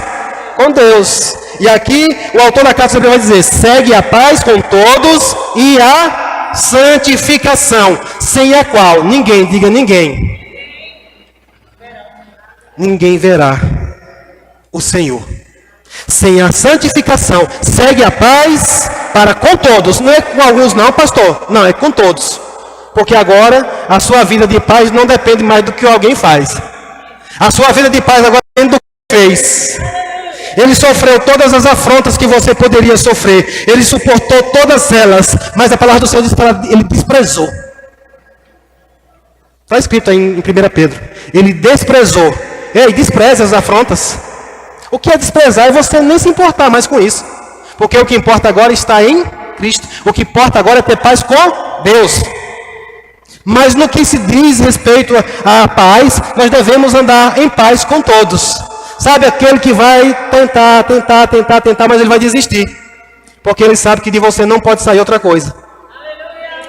com Deus? E aqui o autor da carta vai dizer: segue a paz com todos e a santificação, sem a qual ninguém, diga ninguém verá o Senhor. Sem a santificação, segue a paz para com todos. Não é com alguns não, pastor. Não, é com todos. Porque agora a sua vida de paz não depende mais do que alguém faz. A sua vida de paz agora depende do que fez. Ele sofreu todas as afrontas que você poderia sofrer. Ele suportou todas elas. Mas a palavra do Senhor diz que ele desprezou. Está escrito aí em 1 Pedro. Ele desprezou. Ei, despreze as afrontas. O que é desprezar é você nem se importar mais com isso. Porque o que importa agora está em Cristo. O que importa agora é ter paz com Deus. Mas no que se diz respeito à paz, nós devemos andar em paz com todos. Sabe aquele que vai tentar, mas ele vai desistir. Porque ele sabe que de você não pode sair outra coisa.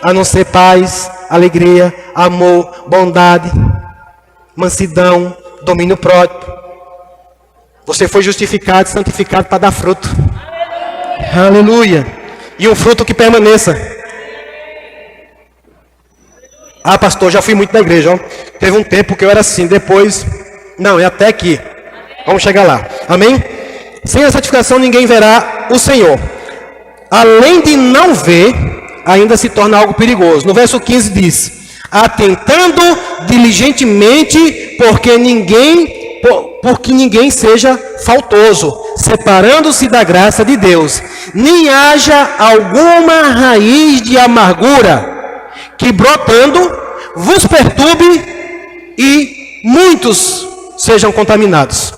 A não ser paz, alegria, amor, bondade, mansidão, domínio próprio. Você foi justificado, santificado para dar fruto. Aleluia. E um fruto que permaneça. Ah, pastor, já fui muito na igreja. Ó. Teve um tempo que eu era assim, depois... Não, é até aqui. Vamos chegar lá. Amém? Sem a santificação ninguém verá o Senhor. Além de não ver, ainda se torna algo perigoso. No verso 15 diz: atentando diligentemente, porque ninguém seja faltoso, separando-se da graça de Deus, nem haja alguma raiz de amargura, que brotando vos perturbe e muitos sejam contaminados.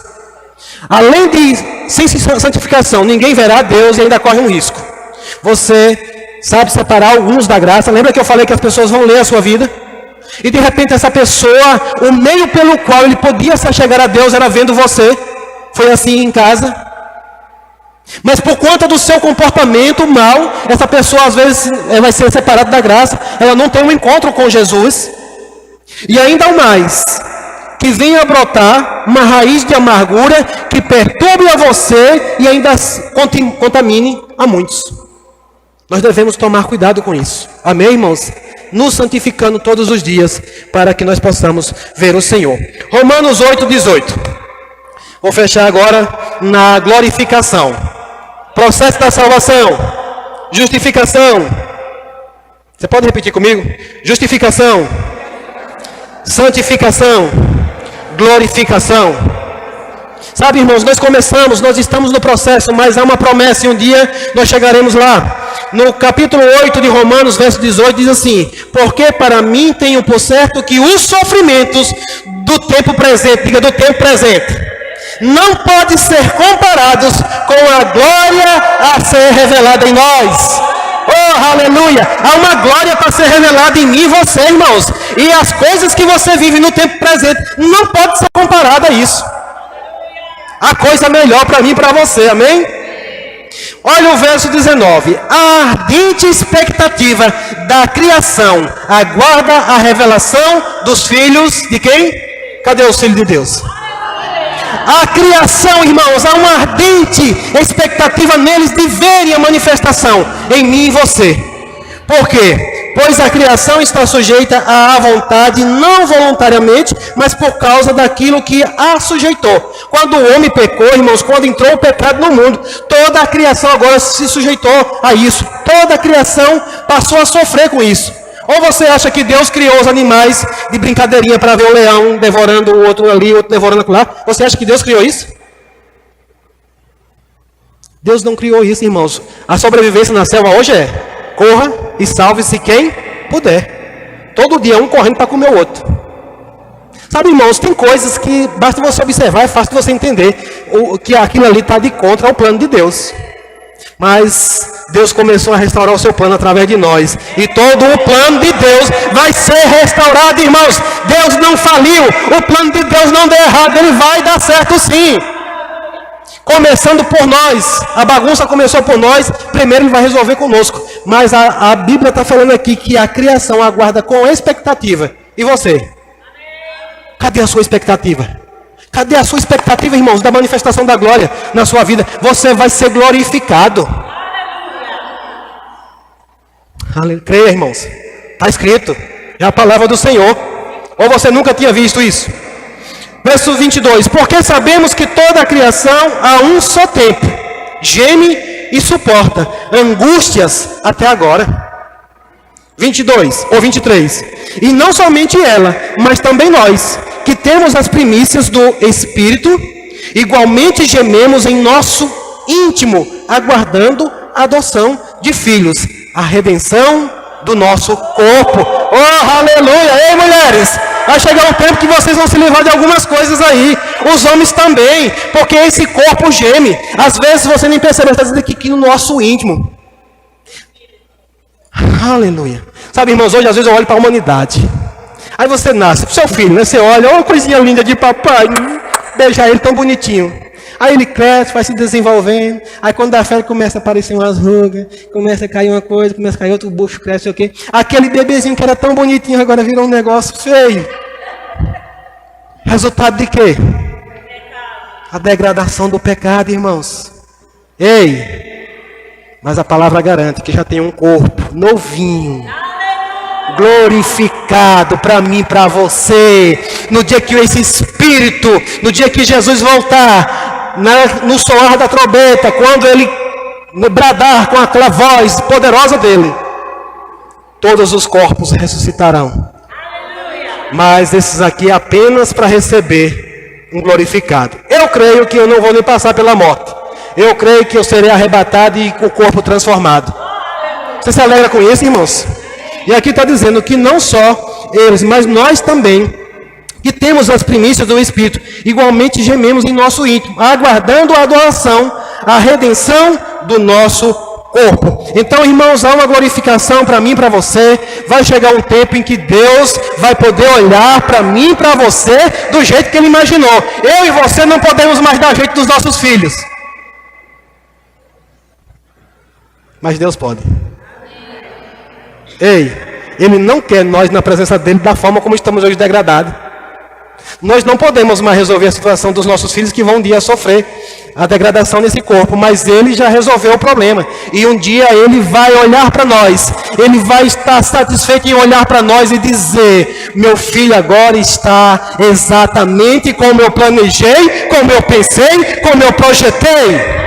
Além de, sem santificação, ninguém verá Deus e ainda corre um risco. Você sabe separar alguns da graça. Lembra que eu falei que as pessoas vão ler a sua vida? E de repente essa pessoa, o meio pelo qual ele podia se achegar a Deus era vendo você. Foi assim em casa. Mas por conta do seu comportamento mal, essa pessoa às vezes vai ser separada da graça. Ela não tem um encontro com Jesus. E ainda mais, que venha a brotar uma raiz de amargura que perturbe a você e ainda contamine a muitos. Nós devemos tomar cuidado com isso. Amém, irmãos? Nos santificando todos os dias para que nós possamos ver o Senhor. Romanos 8:18. Vou fechar agora na glorificação. Processo da salvação. Justificação. Você pode repetir comigo? Justificação. Santificação. Glorificação. Sabe, irmãos, nós estamos no processo, mas há uma promessa e um dia nós chegaremos lá. No capítulo 8 de Romanos, verso 18, diz assim: porque para mim tenho por certo que os sofrimentos do tempo presente, diga do tempo presente, não podem ser comparados com a glória a ser revelada em nós. Oh, aleluia! Há uma glória para ser revelada em mim e você, irmãos. E as coisas que você vive no tempo presente não podem ser comparadas a isso. Há coisa melhor para mim e para você, amém? Olha o verso 19. A ardente expectativa da criação aguarda a revelação dos filhos de quem? Cadê os filhos de Deus? A criação, irmãos, há uma ardente expectativa neles de verem a manifestação em mim e você. Por quê? Pois a criação está sujeita à vontade, não voluntariamente, mas por causa daquilo que a sujeitou. Quando o homem pecou, irmãos, quando entrou o pecado no mundo, toda a criação agora se sujeitou a isso. Toda a criação passou a sofrer com isso. Ou você acha que Deus criou os animais de brincadeirinha para ver o leão devorando o outro ali, o outro devorando lá? Você acha que Deus criou isso? Deus não criou isso, irmãos. A sobrevivência na selva hoje é: corra e salve-se quem puder. Todo dia um correndo para comer o outro. Sabe, irmãos, tem coisas que basta você observar, é fácil você entender que aquilo ali está de contra ao plano de Deus. Mas Deus começou a restaurar o seu plano através de nós. E todo o plano de Deus vai ser restaurado, irmãos. Deus não faliu. O plano de Deus não deu errado. Ele vai dar certo sim. Começando por nós. A bagunça começou por nós. Primeiro ele vai resolver conosco. Mas a Bíblia está falando aqui que a criação aguarda com expectativa. E você? Cadê a sua expectativa? Cadê a sua expectativa, irmãos, da manifestação da glória na sua vida? Você vai ser glorificado. Aleluia. Creia, irmãos. Está escrito. É a palavra do Senhor. Ou você nunca tinha visto isso? Verso 22. Porque sabemos que toda a criação a um só tempo geme e suporta angústias até agora. 22 ou 23. E não somente ela, mas também nós, que temos as primícias do Espírito, igualmente gememos em nosso íntimo, aguardando a adoção de filhos, a redenção do nosso corpo. Oh, aleluia! Ei, mulheres, vai chegar um tempo que vocês vão se livrar de algumas coisas aí. Os homens também, porque esse corpo geme. Às vezes você nem percebe, está dizendo aqui no nosso íntimo. Aleluia. Sabe, irmãos, hoje às vezes eu olho para a humanidade. Aí você nasce, pro seu filho, né? Você olha, oh, coisinha linda de papai, beijar ele tão bonitinho. Aí ele cresce, vai se desenvolvendo. Aí quando dá férias começa a aparecer umas rugas, começa a cair uma coisa, começa a cair outro, o bucho cresce, sei o quê. Aquele bebezinho que era tão bonitinho agora virou um negócio feio. Resultado de quê? A degradação do pecado, irmãos. Ei! Mas a palavra garante que já tem um corpo novinho, glorificado para mim, para você. No dia que esse Espírito, no dia que Jesus voltar, no soar da trombeta, quando ele bradar com aquela voz poderosa dele, todos os corpos ressuscitarão. Mas esses aqui apenas para receber um glorificado. Eu creio que eu não vou nem passar pela morte. Eu creio que eu serei arrebatado e com o corpo transformado. Você se alegra com isso, irmãos? E aqui está dizendo que não só eles, mas nós também, que temos as primícias do Espírito, igualmente gememos em nosso íntimo, aguardando a adoração, a redenção do nosso corpo. Então, irmãos, há uma glorificação para mim e para você. Vai chegar um tempo em que Deus vai poder olhar para mim e para você do jeito que Ele imaginou. Eu e você não podemos mais dar jeito dos nossos filhos. Mas Deus pode. Ei, Ele não quer nós na presença dEle da forma como estamos hoje degradados. Nós não podemos mais resolver a situação dos nossos filhos que vão um dia sofrer a degradação desse corpo. Mas Ele já resolveu o problema. E um dia Ele vai olhar para nós. Ele vai estar satisfeito em olhar para nós e dizer: meu filho agora está exatamente como eu planejei, como eu pensei, como eu projetei.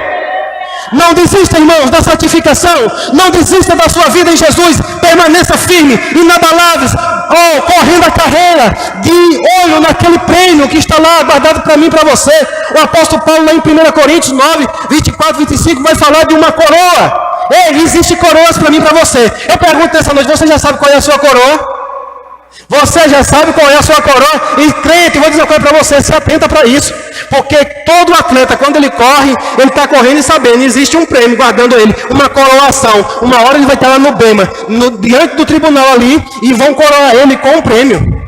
Não desista, irmãos, da santificação. Não desista da sua vida em Jesus. Permaneça firme, inabaláveis, correndo a carreira, de olho naquele prêmio que está lá guardado para mim e para você. O apóstolo Paulo, lá em 1 Coríntios 9, 24, 25, vai falar de uma coroa. Ei, existe coroas para mim e para você. Eu pergunto nessa noite, você já sabe qual é a sua coroa? Você já sabe qual é a sua coroa? E crente, vou dizer uma coisa para você, se atenta para isso. Porque todo atleta, quando ele corre, ele está correndo e sabendo, existe um prêmio guardando ele, uma coroação. Uma hora ele vai estar lá no Bema, diante do tribunal ali, e vão coroar ele com um prêmio.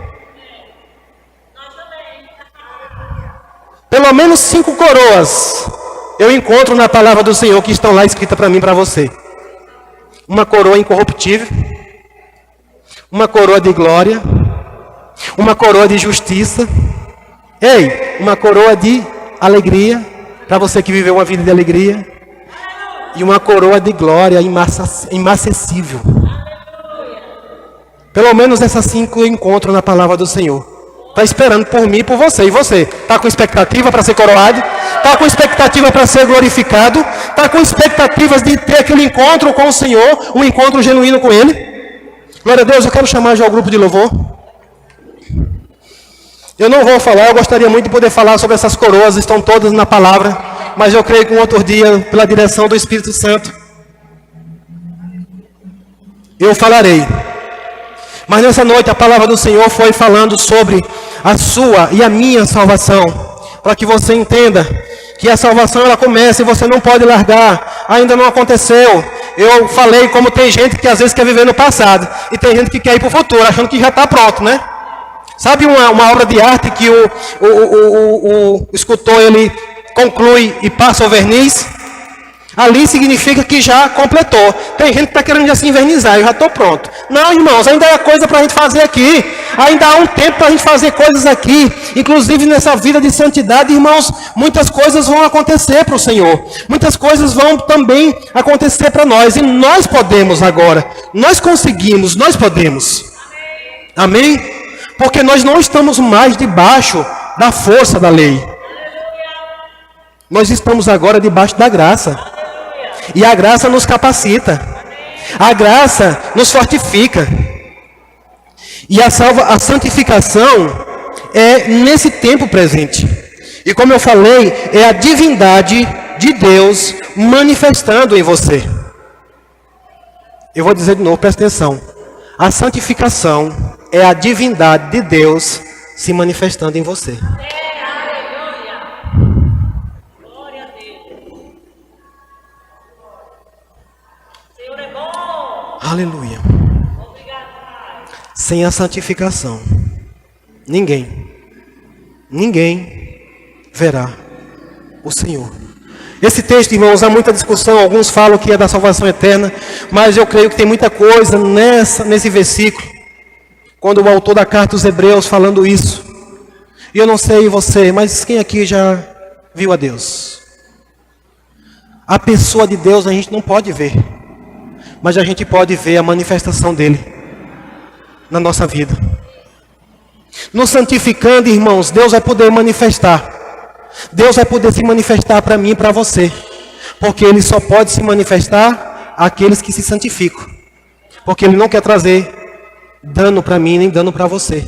Pelo menos 5 coroas eu encontro na palavra do Senhor que estão lá escritas para mim e para você. Uma coroa incorruptível, uma coroa de glória, uma coroa de justiça. Ei, uma coroa de alegria, para você que viveu uma vida de alegria. E uma coroa de glória inacessível. Pelo menos essas 5 eu encontro na palavra do Senhor. Está esperando por mim e por você. E você? Está com expectativa para ser coroado? Está com expectativa para ser glorificado? Está com expectativas de ter aquele encontro com o Senhor? Um encontro genuíno com Ele? Glória a Deus, eu quero chamar já o grupo de louvor. Eu não vou falar, eu gostaria muito de poder falar sobre essas coroas, estão todas na palavra, mas eu creio que um outro dia, pela direção do Espírito Santo, eu falarei. Mas nessa noite a palavra do Senhor foi falando sobre a sua e a minha salvação, para que você entenda que a salvação ela começa e você não pode largar, ainda não aconteceu. Eu falei como tem gente que às vezes quer viver no passado, e tem gente que quer ir para o futuro, achando que já está pronto, né? Sabe uma obra de arte que o escultor ele conclui e passa o verniz? Ali significa que já completou. Tem gente que está querendo já se invernizar, eu já estou pronto. Não, irmãos, ainda há coisa para a gente fazer aqui. Ainda há um tempo para a gente fazer coisas aqui. Inclusive nessa vida de santidade, irmãos, muitas coisas vão acontecer para o Senhor. Muitas coisas vão também acontecer para nós. E nós podemos agora. Nós conseguimos, nós podemos. Amém? Porque nós não estamos mais debaixo da força da lei. Nós estamos agora debaixo da graça. E a graça nos capacita. A graça nos fortifica. E a santificação é nesse tempo presente. E como eu falei, é a divindade de Deus manifestando em você. Eu vou dizer de novo, presta atenção. A santificação é a divindade de Deus se manifestando em você. Glória a Deus. Senhor é bom. Aleluia. Obrigado, Pai. Sem a santificação, ninguém verá o Senhor. Esse texto, irmãos, há muita discussão. Alguns falam que é da salvação eterna, mas eu creio que tem muita coisa nesse versículo, quando o autor da carta aos Hebreus falando isso. E eu não sei você, mas quem aqui já viu a Deus? A pessoa de Deus a gente não pode ver, mas a gente pode ver a manifestação dele na nossa vida. Nos santificando, irmãos, Deus vai poder manifestar. Deus vai poder se manifestar para mim e para você. Porque Ele só pode se manifestar àqueles que se santificam. Porque Ele não quer trazer dano para mim, nem dano para você.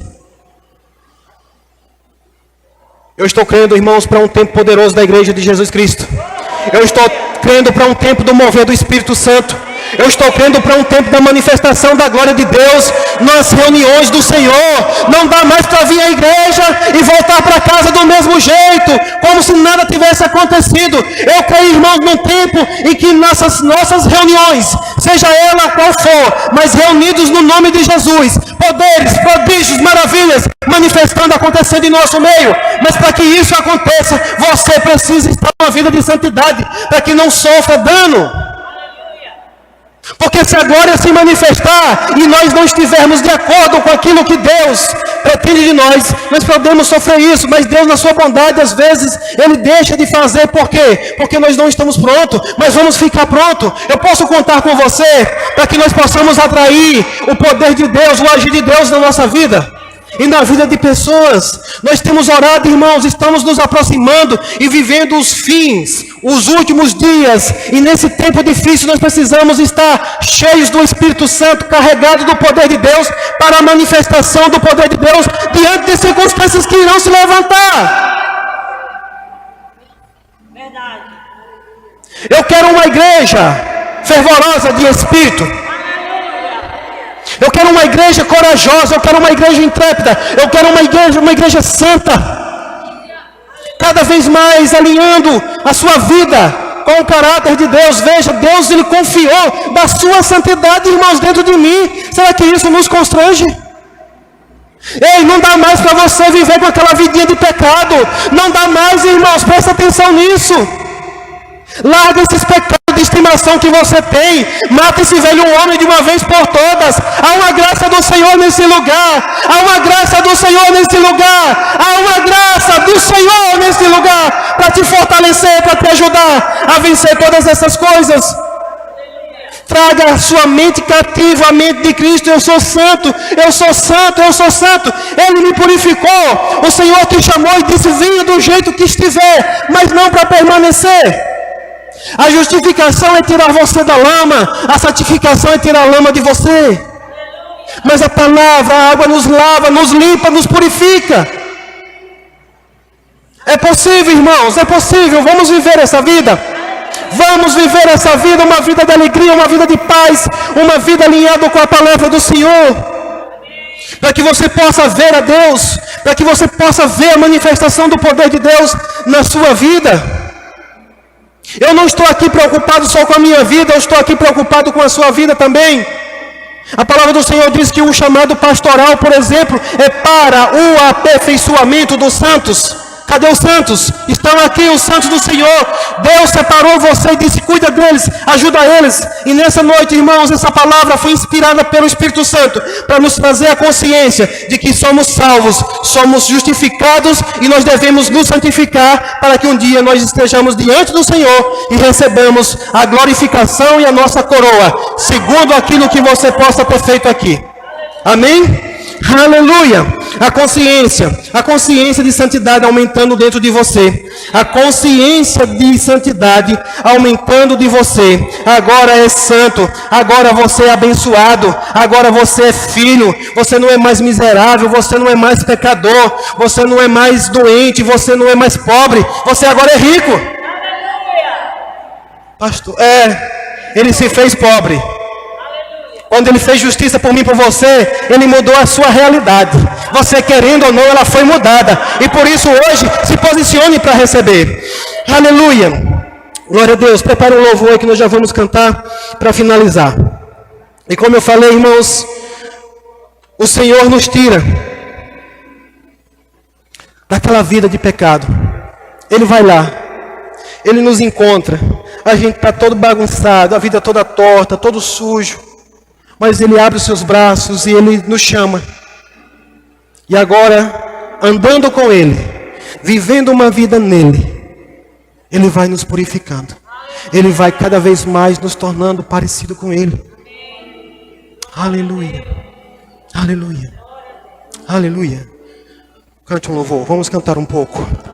Eu estou crendo, irmãos, para um tempo poderoso da igreja de Jesus Cristo. Eu estou crendo para um tempo do mover do Espírito Santo. Eu estou crendo para um tempo da manifestação da glória de Deus nas reuniões do Senhor. Não dá mais para vir à igreja e voltar para casa do mesmo jeito, como se nada tivesse acontecido. Eu creio, irmãos, num tempo em que nossas reuniões, seja ela qual for, mas reunidos no nome de Jesus, poderes, prodígios, maravilhas, manifestando, acontecendo em nosso meio. Mas para que isso aconteça, você precisa estar numa vida de santidade, para que não sofra dano. Porque se a glória se manifestar e nós não estivermos de acordo com aquilo que Deus pretende de nós podemos sofrer isso. Mas Deus, na sua bondade, às vezes Ele deixa de fazer. Por quê? Porque nós não estamos prontos, mas vamos ficar prontos. Eu posso contar com você para que nós possamos atrair o poder de Deus, o agir de Deus na nossa vida e na vida de pessoas. Nós temos orado, irmãos, estamos nos aproximando e vivendo os fins, os últimos dias, e nesse tempo difícil nós precisamos estar cheios do Espírito Santo, carregados do poder de Deus, para a manifestação do poder de Deus diante de circunstâncias que irão se levantar. Verdade. Eu quero uma igreja fervorosa de Espírito. Eu quero uma igreja corajosa, eu quero uma igreja intrépida, eu quero uma igreja santa, cada vez mais alinhando a sua vida com o caráter de Deus. Veja, Deus, Ele confiou da sua santidade, irmãos, dentro de mim. Será que isso nos constrange? Ei, não dá mais para você viver com aquela vidinha de pecado. Não dá mais, irmãos, presta atenção nisso. Larga esses pecados de estimação que você tem. Mata esse velho homem de uma vez por todas. Há uma graça do Senhor nesse lugar. Há uma graça do Senhor nesse lugar. Há uma graça do Senhor nesse lugar para te fortalecer, para te ajudar a vencer todas essas coisas. Traga a sua mente cativa, a mente de Cristo. Eu sou santo, eu sou santo, eu sou santo. Ele me purificou. O Senhor te chamou e disse: venha do jeito que estiver, mas não para permanecer. A justificação é tirar você da lama. A santificação é tirar a lama de você. Mas a palavra, a água nos lava, nos limpa, nos purifica. É possível, irmãos, é possível. Vamos viver essa vida. Vamos viver essa vida, uma vida de alegria, uma vida de paz, uma vida alinhada com a palavra do Senhor. Para que você possa ver a Deus, para que você possa ver a manifestação do poder de Deus na sua vida. Eu não estou aqui preocupado só com a minha vida, eu estou aqui preocupado com a sua vida também. A palavra do Senhor diz que o chamado pastoral, por exemplo, é para o aperfeiçoamento dos santos. Cadê os santos? Estão aqui os santos do Senhor. Deus separou você e disse: cuida deles, ajuda eles. E nessa noite, irmãos, essa palavra foi inspirada pelo Espírito Santo para nos trazer a consciência de que somos salvos, somos justificados e nós devemos nos santificar para que um dia nós estejamos diante do Senhor e recebamos a glorificação e a nossa coroa, segundo aquilo que você possa ter feito aqui. Amém? Aleluia! A consciência de santidade aumentando dentro de você. A consciência de santidade aumentando de você. Agora é santo, agora você é abençoado, agora você é filho, você não é mais miserável, você não é mais pecador, você não é mais doente, você não é mais pobre, você agora é rico. Pastor, ele se fez pobre. Quando ele fez justiça por mim e por você, ele mudou a sua realidade. Você querendo ou não, ela foi mudada. E por isso hoje, se posicione para receber. Aleluia. Glória a Deus. Prepara um louvor aí que nós já vamos cantar para finalizar. E como eu falei, irmãos, o Senhor nos tira daquela vida de pecado. Ele vai lá. Ele nos encontra. A gente está todo bagunçado, a vida toda torta, todo sujo. Mas Ele abre os seus braços e Ele nos chama. E agora, andando com Ele, vivendo uma vida nele, Ele vai nos purificando. Ele vai cada vez mais nos tornando parecido com Ele. Aleluia. Aleluia. Aleluia. Cante um louvor. Vamos cantar um pouco.